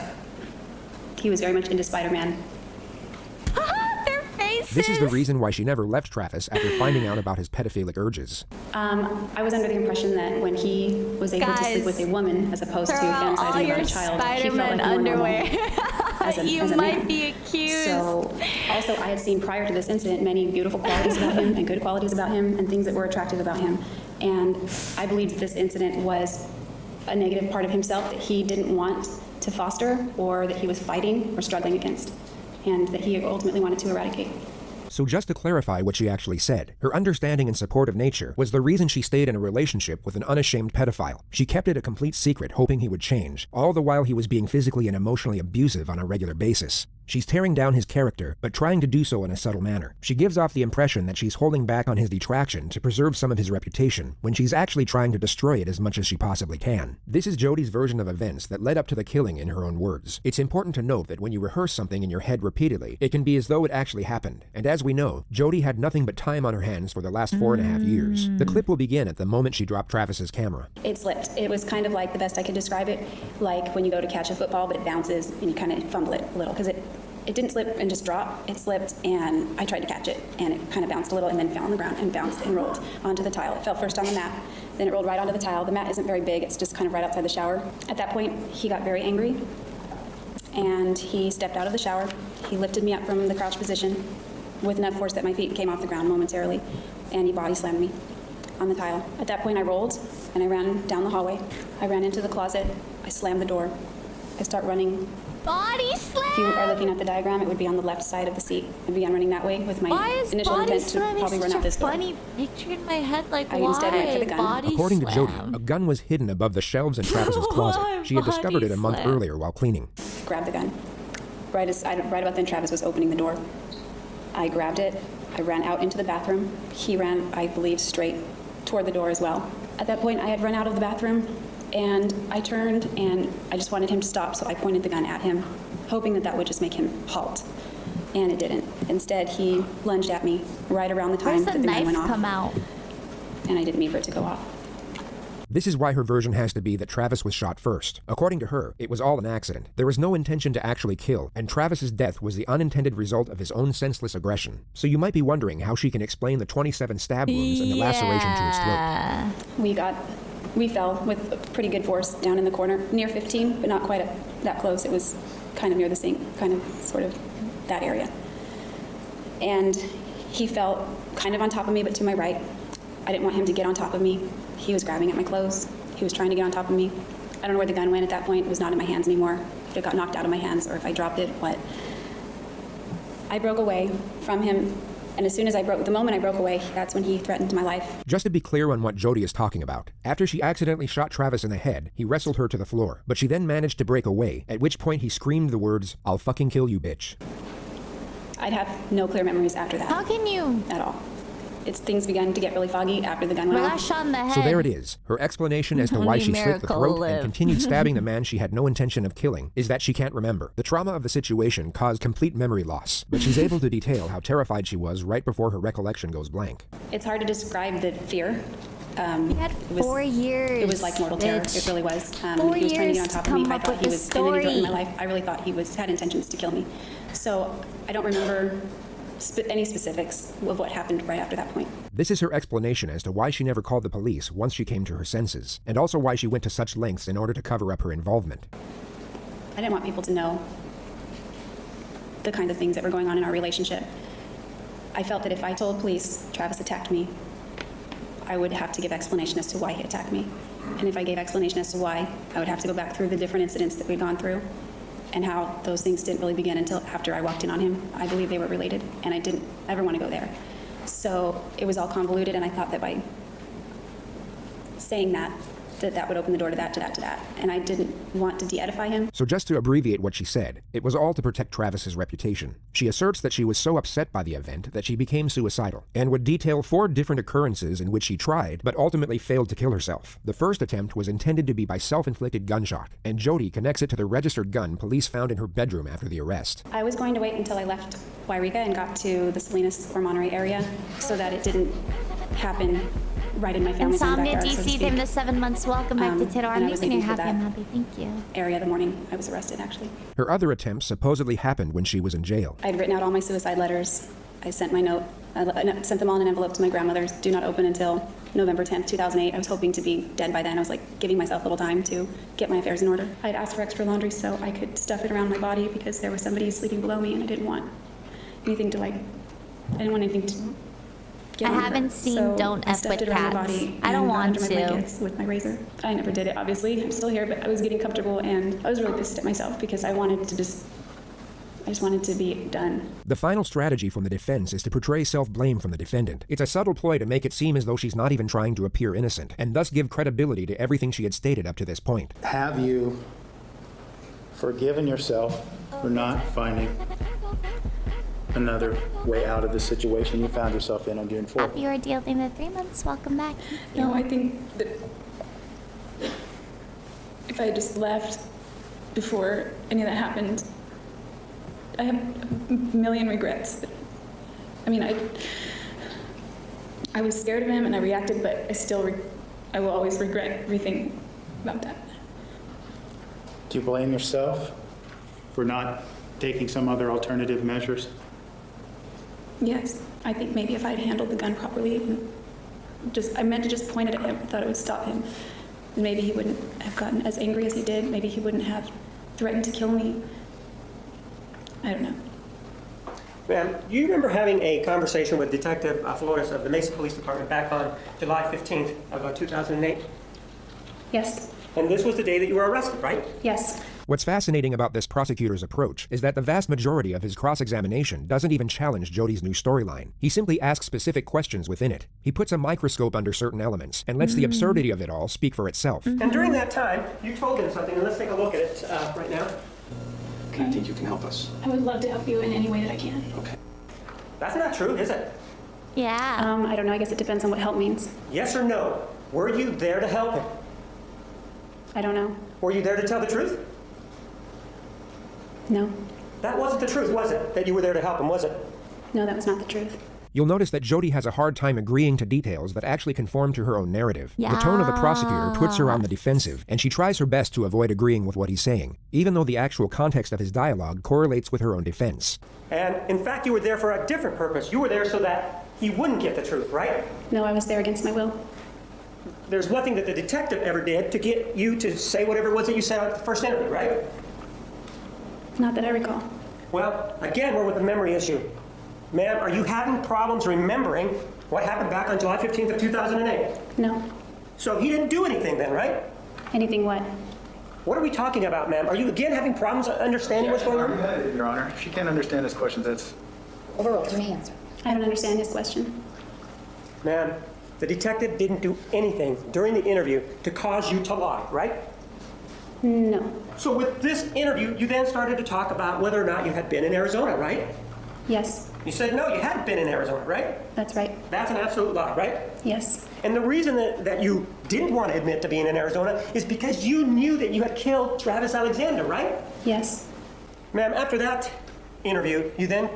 he was very much into Spider-Man. This is the reason why she never left Travis after finding out about his pedophilic urges. I was under the impression that when he was able to sleep with a woman as opposed to fantasizing about a child, he felt like more normal as a might man. be accused. So, also, I had seen prior to this incident many beautiful qualities about him and good qualities about him and things that were attractive about him. And I believed that this incident was a negative part of himself that he didn't want to foster or that he was fighting or struggling against, and that he ultimately wanted to eradicate. So just to clarify what she actually said, her understanding and support of nature was the reason she stayed in a relationship with an unashamed pedophile. She kept it a complete secret, hoping he would change, all the while he was being physically and emotionally abusive on a regular basis. She's tearing down his character, but trying to do so in a subtle manner. She gives off the impression that she's holding back on his detraction to preserve some of his reputation, when she's actually trying to destroy it as much as she possibly can. This is Jodi's version of events that led up to the killing in her own words. It's important to note that when you rehearse something in your head repeatedly, it can be as though it actually happened. And as we know, Jodi had nothing but time on her hands for the last 4.5 years. The clip will begin at the moment she dropped Travis's camera. It slipped. It was kind of like, the best I could describe it, like when you go to catch a football, but it bounces and you kind of fumble it a little, because it didn't slip and just drop. It slipped, and I tried to catch it, and it kind of bounced a little and then fell on the ground and bounced and rolled onto the tile. It fell first on the mat, then it rolled right onto the tile. The mat isn't very big. It's just kind of right outside the shower. At that point, he got very angry, and he stepped out of the shower. He lifted me up from the crouch position with enough force that my feet came off the ground momentarily, and he body slammed me on the tile. At that point, I rolled, and I ran down the hallway. I ran into the closet. I slammed the door. I start running. Body slam! If you are looking at the diagram, it would be on the left side of the seat. I began running that way with my initial intent to probably run out this door. Funny picture in my head, like, I instead went for the gun. Body According to slam. Jodi, a gun was hidden above the shelves in Travis's closet. She had discovered it a month earlier while cleaning. Grabbed the gun. Right about then, Travis was opening the door. I grabbed it. I ran out into the bathroom. He ran, I believe, straight toward the door as well. At that point, I had run out of the bathroom, and I turned, and I just wanted him to stop, so I pointed the gun at him, hoping that that would just make him halt. And it didn't. Instead, he lunged at me right around the time that the gun went off. Come out? And I didn't mean for it to go off. This is why her version has to be that Travis was shot first. According to her, it was all an accident. There was no intention to actually kill, and Travis's death was the unintended result of his own senseless aggression. So you might be wondering how she can explain the 27 stab wounds and the laceration to his throat. We fell with pretty good force down in the corner, near 15, but not quite that close. It was kind of near the sink, kind of, sort of that area. And he fell kind of on top of me, but to my right. I didn't want him to get on top of me. He was grabbing at my clothes. He was trying to get on top of me. I don't know where the gun went at that point. It was not in my hands anymore. If it got knocked out of my hands, or if I dropped it, what. I broke away from him, and as soon as the moment I broke away, that's when he threatened my life. Just to be clear on what Jodi is talking about, after she accidentally shot Travis in the head, he wrestled her to the floor, but she then managed to break away, at which point he screamed the words, "I'll fucking kill you, bitch." I'd have no clear memories after that. How can you? At all. Things began to get really foggy after the gun went off. On the head. So there it is. Her explanation as to why she slit the throat and continued stabbing the man she had no intention of killing is that she can't remember. The trauma of the situation caused complete memory loss, but she's able to detail how terrified she was right before her recollection goes blank. It's hard to describe the fear. He had 4 years. It was like mortal terror. It really was. 4 he was trying to get on years top to of me. come I up thought with he the was in any threat in my story. life. I really thought he had intentions to kill me. So I don't remember any specifics of what happened right after that point. This is her explanation as to why she never called the police once she came to her senses, and also why she went to such lengths in order to cover up her involvement. I didn't want people to know the kind of things that were going on in our relationship. I felt that if I told police Travis attacked me, I would have to give explanation as to why he attacked me. And if I gave explanation as to why, I would have to go back through the different incidents that we'd gone through and how those things didn't really begin until after I walked in on him. I believe they were related, and I didn't ever want to go there. So it was all convoluted, and I thought that by saying that would open the door to that. And I didn't want to de-edify him. So just to abbreviate what she said, it was all to protect Travis's reputation. She asserts that she was so upset by the event that she became suicidal, and would detail 4 different occurrences in which she tried, but ultimately failed to kill herself. The first attempt was intended to be by self-inflicted gunshot, and Jodi connects it to the registered gun police found in her bedroom after the arrest. I was going to wait until I left Wairika and got to the Salinas or Monterey area so that it didn't happen right in my family's Insomnia backyard, so to DC, speak. them the 7 months. Welcome back to Tito. I'm making you happy. I'm happy. Thank you. Area the morning I was arrested, actually. Her other attempts supposedly happened when she was in jail. I'd written out all my suicide letters. I sent my note. I sent them all in an envelope to my grandmother's. Do not open until November 10th, 2008. I was hoping to be dead by then. I was like giving myself a little time to get my affairs in order. I'd asked for extra laundry so I could stuff it around my body because there was somebody sleeping below me and I didn't want anything to I haven't seen Don't F with Cats. I don't want to. With my razor. I never did it, obviously. I'm still here, but I was getting comfortable and I was really pissed at myself because I just wanted to be done. The final strategy from the defense is to portray self-blame from the defendant. It's a subtle ploy to make it seem as though she's not even trying to appear innocent, and thus give credibility to everything she had stated up to this point. Have you forgiven yourself for not finding another way out of the situation you found yourself in on June 4th? Happy ordeal in the 3 months. Welcome back. No, I think that if I had just left before any of that happened, I have a million regrets. I mean, I was scared of him and I reacted, but I will always regret everything about that. Do you blame yourself for not taking some other alternative measures? Yes, I think maybe if I had handled the gun properly and I meant to just point it at him, I thought it would stop him. And maybe he wouldn't have gotten as angry as he did. Maybe he wouldn't have threatened to kill me. I don't know. Ma'am, do you remember having a conversation with Detective Flores of the Mesa Police Department back on July 15th of 2008? Yes. And this was the day that you were arrested, right? Yes. What's fascinating about this prosecutor's approach is that the vast majority of his cross-examination doesn't even challenge Jodi's new storyline. He simply asks specific questions within it. He puts a microscope under certain elements and lets the absurdity of it all speak for itself. And during that time, you told him something, and let's take a look at it right now. Okay. I think you can help us. I would love to help you in any way that I can. Okay. That's not true, is it? Yeah. I don't know. I guess it depends on what help means. Yes or no? Were you there to help him? I don't know. Were you there to tell the truth? No. That wasn't the truth, was it? That you were there to help him, was it? No, that was not the truth. You'll notice that Jodi has a hard time agreeing to details that actually conform to her own narrative. The tone of the prosecutor puts her on the defensive, and she tries her best to avoid agreeing with what he's saying, even though the actual context of his dialogue correlates with her own defense. And in fact, you were there for a different purpose. You were there so that he wouldn't get the truth, right? No, I was there against my will. There's nothing that the detective ever did to get you to say whatever it was that you said at the first interview, right? Not that I recall. Well, again, we're with a memory issue. Ma'am, are you having problems remembering what happened back on July 15th of 2008? No. So he didn't do anything then, right? Anything what? What are we talking about, ma'am? Are you again having problems understanding what's going on? Your Honor, if she can't understand his questions, that's... Overruled. Give me an answer. I don't understand his question. Ma'am, the detective didn't do anything during the interview to cause you to lie, right? No. So with this interview, you then started to talk about whether or not you had been in Arizona, right? Yes. You said no, you hadn't been in Arizona, right? That's right. That's an absolute lie, right? Yes. And the reason that you didn't want to admit to being in Arizona is because you knew that you had killed Travis Alexander, right? Yes. Ma'am, after that interview, you then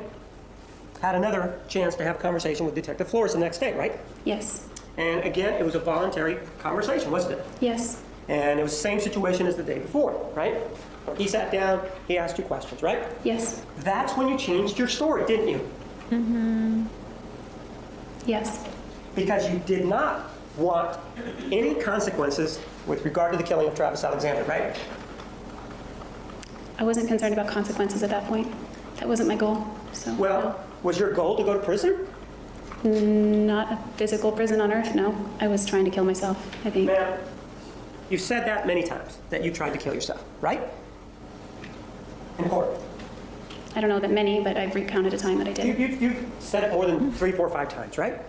had another chance to have a conversation with Detective Flores the next day, right? Yes. And again, it was a voluntary conversation, wasn't it? Yes. And it was the same situation as the day before, right? He sat down, he asked you questions, right? Yes. That's when you changed your story, didn't you? Mm-hmm. Yes. Because you did not want any consequences with regard to the killing of Travis Alexander, right? I wasn't concerned about consequences at that point. That wasn't my goal, so... Well, was your goal to go to prison? Not a physical prison on Earth, no. I was trying to kill myself, I think. Ma'am, you've said that many times, that you tried to kill yourself, right? In court. I don't know that many, but I've recounted a time that I did. You've said it more than 3, 4, 5 times, right?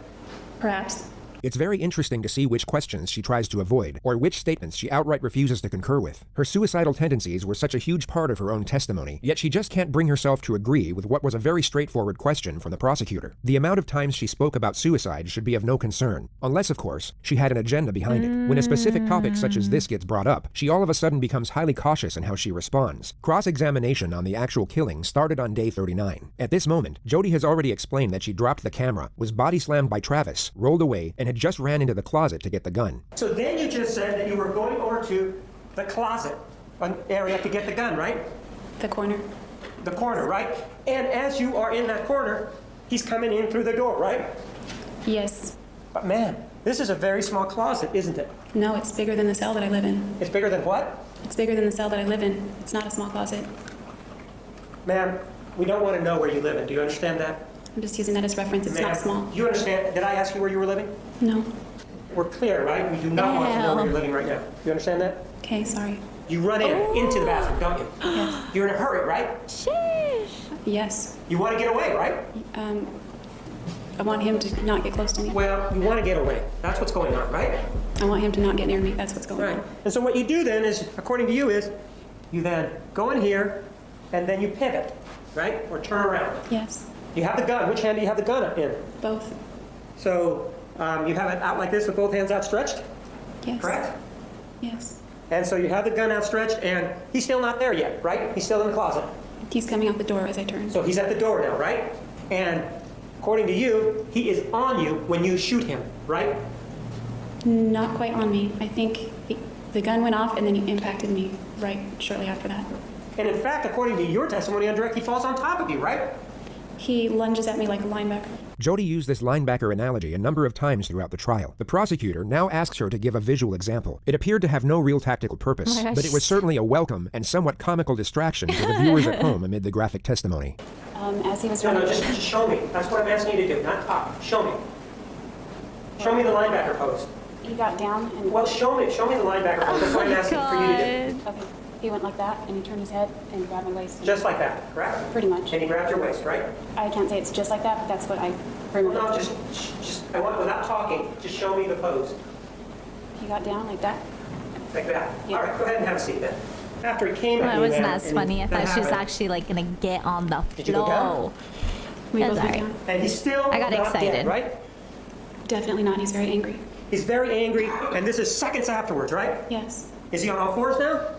Perhaps. It's very interesting to see which questions she tries to avoid, or which statements she outright refuses to concur with. Her suicidal tendencies were such a huge part of her own testimony, yet she just can't bring herself to agree with what was a very straightforward question from the prosecutor. The amount of times she spoke about suicide should be of no concern, unless, of course, she had an agenda behind it. When a specific topic such as this gets brought up, she all of a sudden becomes highly cautious in how she responds. Cross-examination on the actual killing started on day 39. At this moment, Jodi has already explained that she dropped the camera, was body slammed by Travis, rolled away, and had just ran into the closet to get the gun. So then you just said that you were going over to the closet area to get the gun, right? The corner. The corner, right? And as you are in that corner, he's coming in through the door, right? Yes. But ma'am, this is a very small closet, isn't it? No, it's bigger than the cell that I live in. It's bigger than what? It's bigger than the cell that I live in. It's not a small closet. Ma'am, we don't want to know where you live in. Do you understand that? I'm just using that as reference. It's not small. Do you understand? Did I ask you where you were living? No. We're clear, right? We do not want to know where you're living right now. You understand that? Okay, sorry. You run into the bathroom, don't you? Yes. You're in a hurry, right? Sheesh. Yes. You want to get away, right? I want him to not get close to me. Well, you want to get away. That's what's going on, right? I want him to not get near me. That's what's going on. And so what you do then is, according to you, is You then go in here, and then you pivot, right? Or turn around. Yes. You have the gun. Which hand do you have the gun in? Both. So you have it out like this with both hands outstretched? Yes. Correct? Yes. And so you have the gun outstretched, and he's still not there yet, right? He's still in the closet. He's coming out the door as I turn. So he's at the door now, right? And according to you, he is on you when you shoot him, right? Not quite on me. I think the gun went off and then he impacted me right shortly after that. And in fact, according to your testimony on direct, he falls on top of you, right? He lunges at me like a linebacker. Jodi used this linebacker analogy a number of times throughout the trial. The prosecutor now asks her to give a visual example. It appeared to have no real tactical purpose, but it was certainly a welcome and somewhat comical distraction to the viewers at home amid the graphic testimony. As he was No, running... just show me. That's what I'm asking you to do, not talk. Show me. Show me the linebacker pose. He got down and... Well, show me the linebacker pose. That's what I'm asking for you to do. Okay. He went like that, and he turned his head and grabbed my waist. Just like that, correct? Pretty much. And he grabbed your waist, right? I can't say it's just like that, but that's what I remember. No, just I want, without talking, just show me the pose. He got down like that. Like that? Yeah. All right, go ahead and have a seat then. After he came at Well, it you, wasn't then, as and funny. I thought she was happened. actually like gonna get on the Did you go down? We That's both went alright. down. And he's still I got not excited. dead, right? Definitely not. He's very angry. He's very angry, and this is seconds afterwards, right? Yes. Is he on all fours now?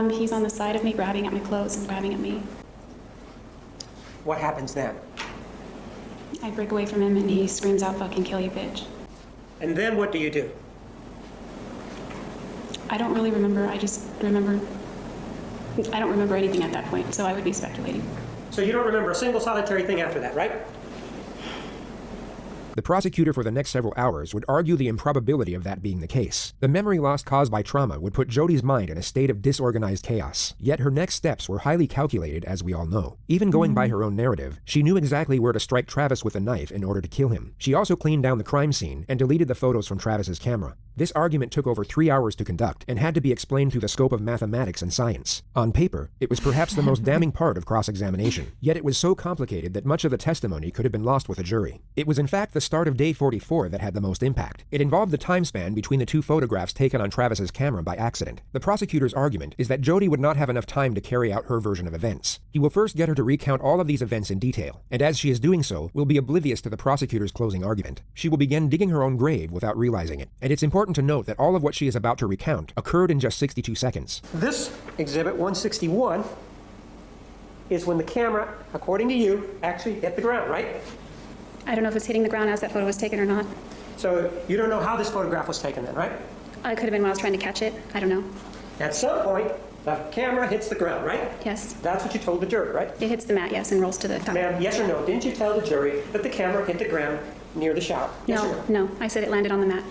He's on the side of me, grabbing at my clothes and grabbing at me. What happens then? I break away from him, and he screams out, "Fucking kill you, bitch." And then what do you do? I don't really remember. I just remember... I don't remember anything at that point, so I would be speculating. So you don't remember a single solitary thing after that, right? The prosecutor for the next several hours would argue the improbability of that being the case. The memory loss caused by trauma would put Jodi's mind in a state of disorganized chaos. Yet her next steps were highly calculated, as we all know. Even going by her own narrative, she knew exactly where to strike Travis with a knife in order to kill him. She also cleaned down the crime scene and deleted the photos from Travis's camera. This argument took over 3 hours to conduct and had to be explained through the scope of mathematics and science. On paper, it was perhaps the most damning part of cross-examination, yet it was so complicated that much of the testimony could have been lost with a jury. It was in fact the start of day 44 that had the most impact. It involved the time span between the two photographs taken on Travis's camera by accident. The prosecutor's argument is that Jodi would not have enough time to carry out her version of events. He will first get her to recount all of these events in detail, and as she is doing so, will be oblivious to the prosecutor's closing argument. She will begin digging her own grave without realizing it, and it's important to note that all of what she is about to recount occurred in just 62 seconds. This exhibit 161 is when the camera, according to you, actually hit the ground, right? I don't know if it's hitting the ground as that photo was taken or not. So you don't know how this photograph was taken then, right? It could have been when I was trying to catch it. I don't know. At some point, the camera hits the ground, right? Yes. That's what you told the jury, right? It hits the mat, yes, and rolls to the top. Ma'am, yes or no? Didn't you tell the jury that the camera hit the ground near the shower? Yes or no? No. I said it landed on the mat.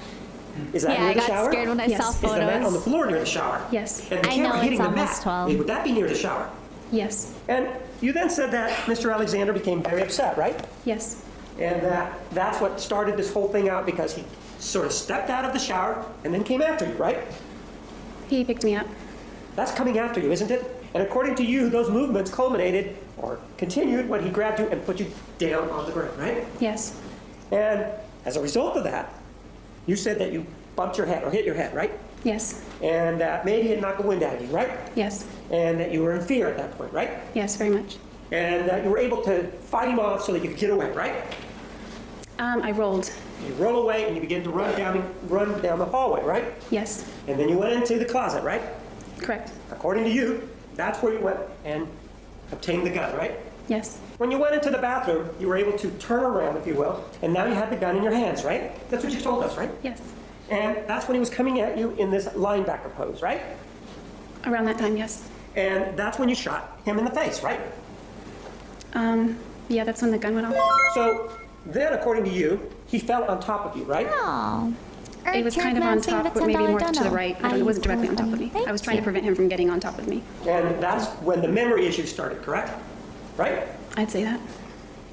Is that Yeah, near I the got shower? scared when I Yes. saw Is the mat on the photos. floor near the shower? Yes. And the I camera know, hitting it's the mat, almost 12. would that be near the shower? Yes. And you then said that Mr. Alexander became very upset, right? Yes. And that's what started this whole thing out because he sort of stepped out of the shower and then came after you, right? He picked me up. That's coming after you, isn't it? And according to you, those movements culminated or continued when he grabbed you and put you down on the ground, right? Yes. And as a result of that, you said that you bumped your head or hit your head, right? Yes. And maybe it knocked the wind out of you, right? Yes. And that you were in fear at that point, right? Yes, very much. And that you were able to fight him off so that you could get away, right? I rolled. You roll away and you begin to run down the hallway, right? Yes. And then you went into the closet, right? Correct. According to you, that's where you went and obtained the gun, right? Yes. When you went into the bathroom, you were able to turn around, if you will, and now you had the gun in your hands, right? That's what you told us, right? Yes. And that's when he was coming at you in this linebacker pose, right? Around that time, yes. And that's when you shot him in the face, right? Yeah, that's when the gun went off. So then, according to you, he fell on top of you, right? Oh. It was kind of on top, but maybe more to the right. It wasn't directly on top of me. I was trying to prevent him from getting on top of me. And that's when the memory issues started, correct? Right? I'd say that.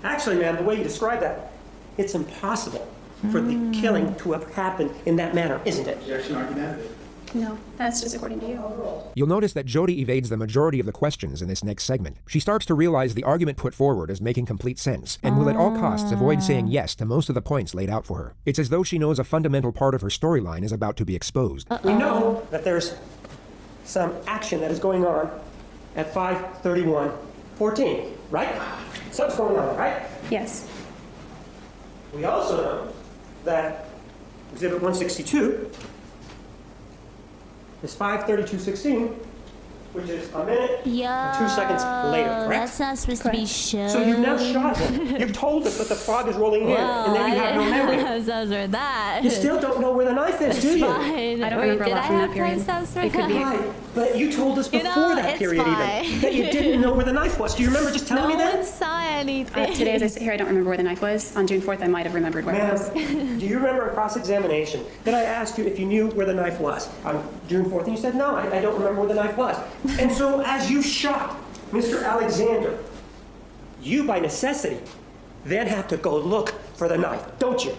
Actually, ma'am, the way you describe that, it's impossible for the killing to have happened in that manner, isn't it? No, that's just according to you. You'll notice that Jodi evades the majority of the questions in this next segment. She starts to realize the argument put forward is making complete sense, and will at all costs avoid saying yes to most of the points laid out for her. It's as though she knows a fundamental part of her storyline is about to be exposed. We know that there's some action that is going on at 5:31:14, right? Something's going on, right? Yes. We also know that Exhibit 162 is 5:32:16, which is a minute and 2 seconds later, correct? That's not supposed to be shown. So you've now shot him. You've told us that the fog is rolling in, and then you have no memory. That. You still don't know where the knife is, do you? Fine. I don't remember a lot from that period. It could be. Right, but you told us before that period even that you didn't know where the knife was. Do you remember just telling me that? No one saw anything. Today, as I sit here, I don't remember where the knife was. On June 4th, I might have remembered where it was. Do you remember a cross-examination that I asked you if you knew where the knife was on June 4th? And you said, no, I don't remember where the knife was. And so as you shot Mr. Alexander, you, by necessity, then have to go look for the knife, don't you?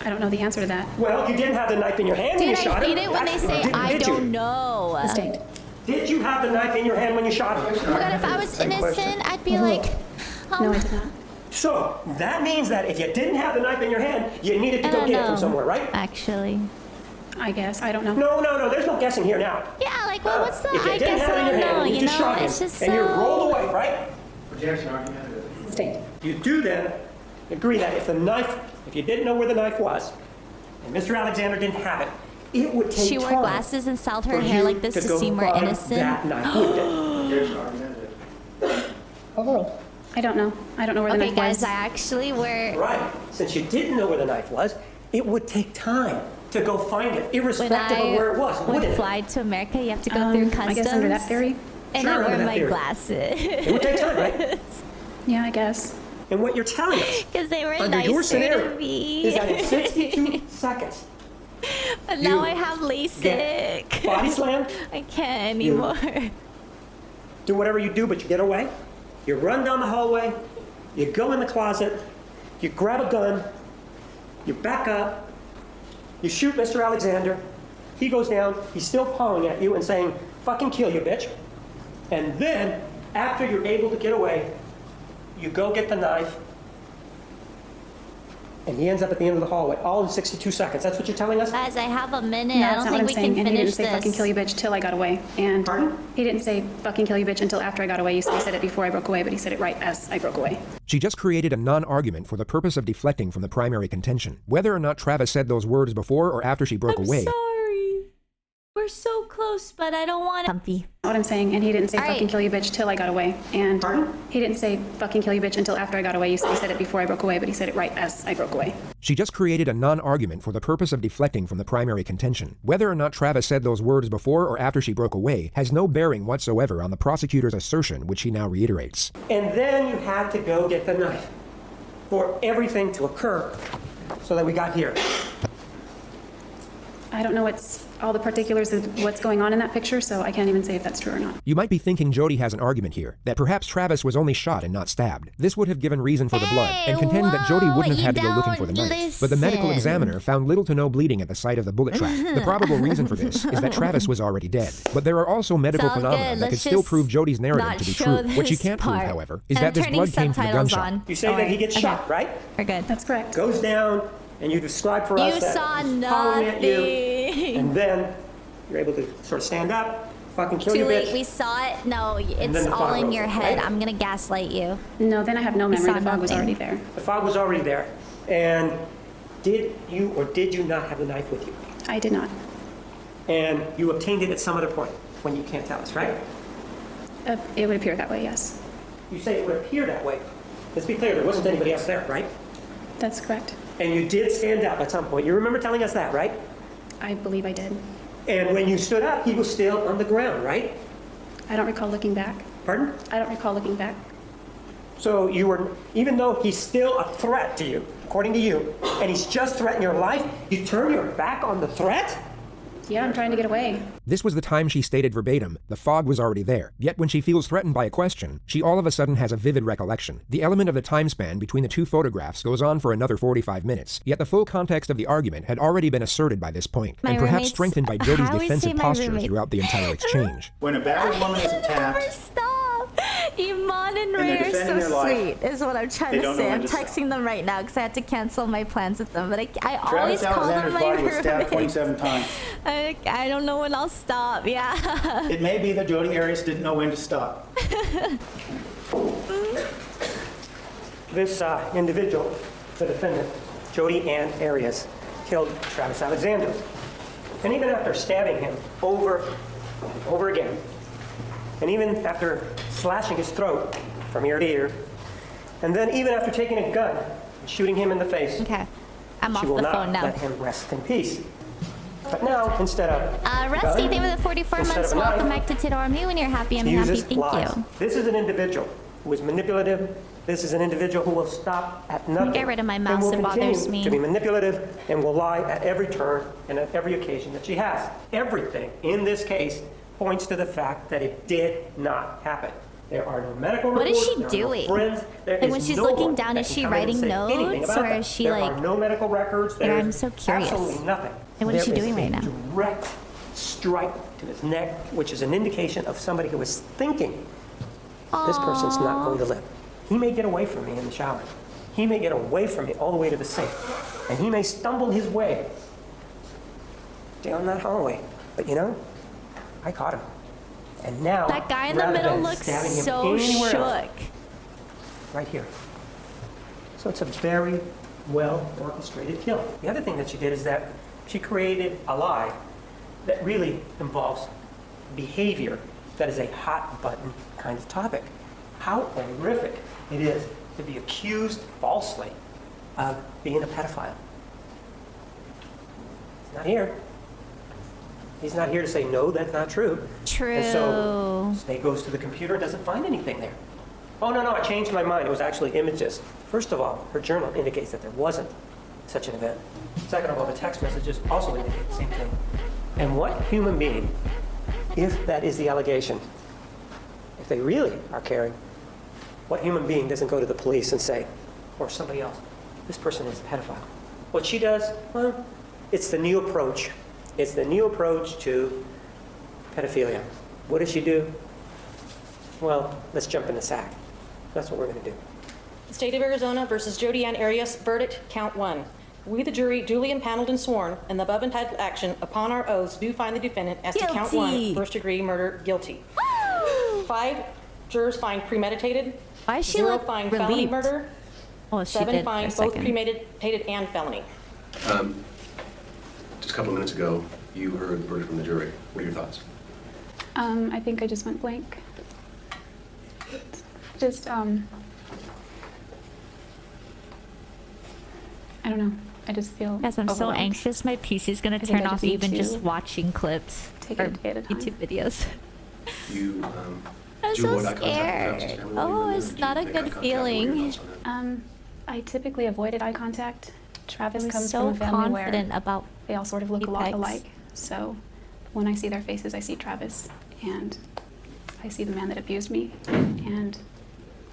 I don't know the answer to that. Well, you didn't have the knife in your hand when you shot him. Did I hate it when they say, I don't know? Distinct. Did you have the knife in your hand when you shot him? Oh my God, if I was innocent, I'd be like, No, I did not. So, that means that if you didn't have the knife in your hand, you needed to go get it from somewhere, right? Actually. I guess. I don't know. No, there's no guessing here now. Yeah, like, well, what's the, If you I didn't guess have it I in don't your hand, know, you you just know? shot him, It's just and you so... rolled away, right? Objection, argument. Distinct. You do then agree that if you didn't know where the knife was, and Mr. Alexander didn't have it, it would take She wore time glasses and styled her for hair you like this to go seem more find innocent. that knife, wouldn't it? Objection, argument. Overall. I don't know. I don't know where the Okay, knife guys, was. I actually were... Right. Since you didn't know where the knife was, it would take time to go find it, irrespective of where it was, When wouldn't I it? fly to America, you have to go through customs. I guess under that theory. And Sure, I under wear that my theory. glasses. It would take time, right? Yeah, I guess. And what you're telling us, Because they were under nicer your to scenario, me. is that in 62 seconds, But now you I have LASIK. get body slammed, I can't anymore. do whatever you do, but you get away. You run down the hallway, you go in the closet, you grab a gun, you back up, you shoot Mr. Alexander, he goes down, he's still pawing at you and saying, fucking kill you, bitch. And then, after you're able to get away, you go get the knife, and he ends up at the end of the hallway, all in 62 seconds. That's what you're telling us? Guys, I have a minute. No, I that's don't not what think I'm we saying. can And he finish didn't say fucking this. kill you bitch till I got away. And Pardon? he didn't say fucking kill you bitch until after I got away. He said it before I broke away, but he said it right as I broke away. She just created a non-argument for the purpose of deflecting from the primary contention. Whether or not Travis said those words before or after she broke away. Sorry. We're so close, but I don't want to. Comfy. What I'm saying, and he didn't say All fucking right. kill you bitch till I got away. And Pardon? he didn't say fucking kill you bitch until after I got away. He said it before I broke away, but he said it right as I broke away. She just created a non-argument for the purpose of deflecting from the primary contention. Whether or not Travis said those words before or after she broke away has no bearing whatsoever on the prosecutor's assertion, which he now reiterates. And then you had to go get the knife for everything to occur so that we got here. I don't know what's all the particulars of what's going on in that picture, so I can't even say if that's true or not. You might be thinking Jodi has an argument here, that perhaps Travis was only shot and not stabbed. This would have given reason for the blood, and contend that Jodi wouldn't have had to go looking for the knife. But the medical examiner found little to no bleeding at the site of the bullet track. The probable reason for this is that Travis was already dead. But there are also medical phenomena that could still prove Jodi's narrative to be true. What you can't prove, however, is that this blood came from the gunshot. You say that he gets shot, right? We're good. That's correct. Goes down, and you describe for us You that saw he's howling at you, nothing. and then you're able to sort of stand up, fucking kill Too you, late. bitch. We saw it. No, then it's the all fog in rolls your in, head. right? I'm gonna gaslight you. No, then I have no memory. saw The fog was nothing. already there. The fog was already there. And did you or did you not have the knife with you? I did not. And you obtained it at some other point when you can't tell us, right? It would appear that way, yes. You say it would appear that way. Let's be clear, there wasn't anybody else there, right? That's correct. And you did stand up at some point. You remember telling us that, right? I believe I did. And when you stood up, he was still on the ground, right? I don't recall looking back. Pardon? I don't recall looking back. So you were, even though he's still a threat to you, according to you, and he's just threatening your life, you turn your back on the threat? Yeah, I'm trying to get away. This was the time she stated verbatim, the fog was already there. Yet when she feels threatened by a question, she all of a sudden has a vivid recollection. The element of the time span between the two photographs goes on for another 45 minutes, yet the full context of the argument had already been asserted by this point, and perhaps strengthened by Jodi's defensive posture throughout the entire exchange. When a battered woman is attacked, Stop! Iman and they're Ray are defending so their life. sweet, is what I'm trying They to don't know say. when I'm to stop. texting them right now because I had to cancel my plans with them. But I always Travis call them Alexander's my body was stabbed roommates. 27 times. I don't know when I'll stop. Yeah. It may be that Jodi Arias didn't know when to stop. This individual, the defendant, Jodi Ann Arias, killed Travis Alexander. And even after stabbing him over and over again, and even after slashing his throat from ear to ear, and then even after taking a gun and shooting him in the face, Okay. I'm off she will the not phone now. let him rest in peace. But now, instead of Rusty, thank you for the 44 instead months. of a Welcome knife, back to Tit Army. When you're happy, I'm she happy. uses Thank lies. you. This is an individual who is manipulative. This is an individual who will stop at nothing. Get rid of my and mouse, will it bothers continue me. to be manipulative and will lie at every turn and at every occasion that she has. Everything in this case points to the fact that it did not happen. There are no medical What reports. is she there are doing? No friends. There Like is when she's no looking one down, that is can she come in and writing say anything notes, about or that. is she there like? are no medical records. Yeah, There I'm is so curious. absolutely nothing. And what is she There doing right now? a direct strike to his neck, which is an indication of somebody who is thinking this person's not going to live. He may get away from me in the shower. He may get away from me all the way to the sink. And he may stumble his way down that hallway. But you know, I caught him. And now, That guy in the rather middle than looks stabbing him so anywhere else, shook. right here. So it's a very well orchestrated kill. The other thing that she did is that she created a lie that really involves behavior that is a hot button kind of topic. How horrific it is to be accused falsely of being a pedophile. He's not here. He's not here to say, no, that's not true. True. And so Snake goes to the computer and doesn't find anything there. Oh, no, I changed my mind. It was actually images. First of all, her journal indicates that there wasn't such an event. Second of all, the text messages also indicate the same thing. And what human being, if that is the allegation, if they really are caring, what human being doesn't go to the police and say, or somebody else, this person is a pedophile? What she does, well, it's the new approach. It's the new approach to pedophilia. What does she do? Well, let's jump in the sack. That's what we're going to do. State of Arizona versus Jodi Ann Arias, verdict, count 1. We, the jury, duly impaneled and sworn, in the above entitled action, upon our oaths, do find the defendant as to count 1, first-degree murder, guilty. 5 jurors find premeditated. Why is she 0 look find relieved? felony murder. Oh, she 7 did find for a both second. premeditated and felony. Just a couple of minutes ago, you heard the verdict from the jury. What are your thoughts? I think I just went blank. I don't know. I just feel Guys, I'm so overwhelmed. anxious. My PC's gonna I think turn I off just need even to just watching clips take or it a day at a time. YouTube videos. You, I'm did you so avoid eye contact with Travis's scared. family while you were Oh, there? it's Did not you a make good eye contact? What were your feeling. thoughts on that? I typically avoided eye contact. Travis I'm comes so from a family where confident about they all sort of look a lot Apex. alike. So when I see their faces, I see Travis, and I see the man that abused me, and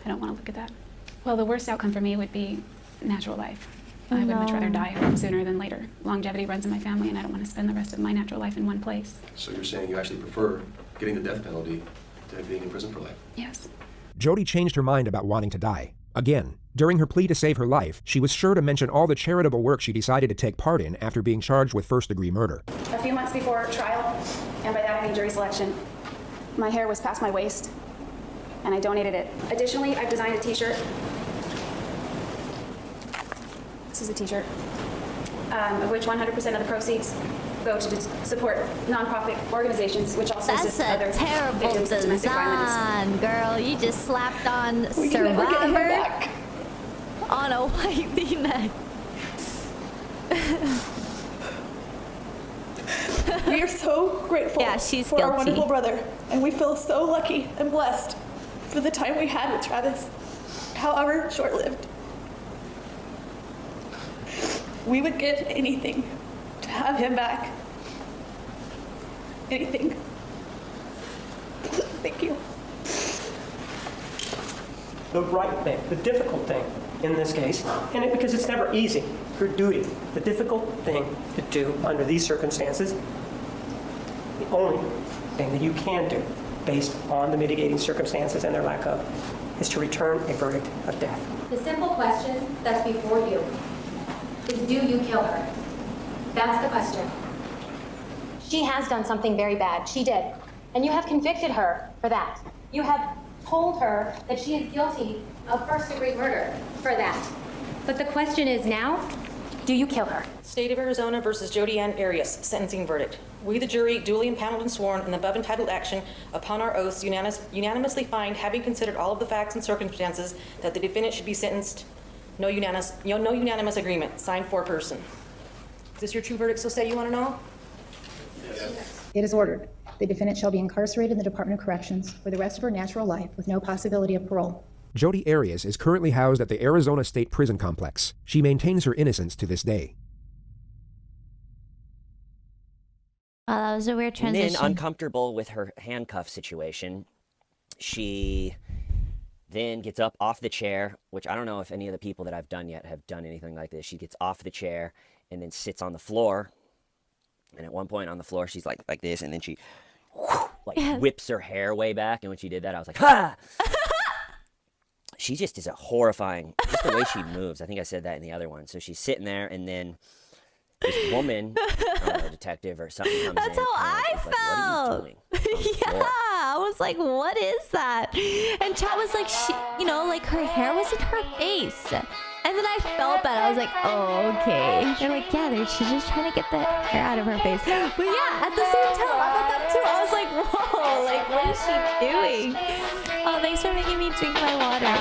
I don't want to look at that. Well, the worst outcome for me would be natural life. I would much rather die sooner than later. Longevity runs in my family, and I don't want to spend the rest of my natural life in one place. So you're saying you actually prefer getting the death penalty to being in prison for life? Yes. Jodi changed her mind about wanting to die. Again, during her plea to save her life, she was sure to mention all the charitable work she decided to take part in after being charged with first-degree murder. A few months before trial, and by that I mean jury selection, my hair was past my waist, and I donated it. Additionally, I've designed a t-shirt. This is a t-shirt, of which 100% of the proceeds go to support nonprofit organizations, which also That's assist a other terrible victims of domestic violence. design, girl. You just slapped on We can never get him Survivor back. on a white V-neck. We are so grateful for our wonderful brother, and we feel so lucky and blessed for the time we had with Travis, however short-lived. We would give anything to have him back. Anything. Thank you. The right thing, the difficult thing in this case, because it's never easy, her duty, the difficult thing to do under these circumstances, the only thing that you can do based on the mitigating circumstances and their lack of, is to return a verdict of death. The simple question that's before you is, do you kill her? That's the question. She has done something very bad. She did. And you have convicted her for that. You have told her that she is guilty of first-degree murder for that. But the question is now, do you kill her? State of Arizona versus Jodi Ann Arias, sentencing verdict. We, the jury, duly impaneled and sworn in the above entitled action, upon our oaths, unanimously find, having considered all of the facts and circumstances, that the defendant should be sentenced. No unanimous agreement. Signed, foreperson. Is this your true verdict, so say you want to know? Yes. It is ordered. The defendant shall be incarcerated in the Department of Corrections for the rest of her natural life with no possibility of parole. Jodi Arias is currently housed at the Arizona State Prison Complex. She maintains her innocence to this day. Oh, that was a weird transition. And then, uncomfortable with her handcuff situation, she then gets up off the chair, which I don't know if any of the people that I've done yet have done anything like this. She gets off the chair and then sits on the floor. And at one point on the floor, she's like this, and then she whips her hair way back. And when she did that, I was like, ha! She just is a horrifying, just the way she moves. I think I said that in the other one. So she's sitting there, and then this woman, I don't know, detective or something comes in. That's how I felt. Like, what are you doing? Yeah, I was like, what is that? And Chad was like, like her hair was in her face. And then I felt that. I was like, oh, okay. They're like, yeah, she's just trying to get the hair out of her face. But yeah, at the same time, I thought that too. I was like, whoa, like, what is she doing? Oh, thanks for making me drink my water.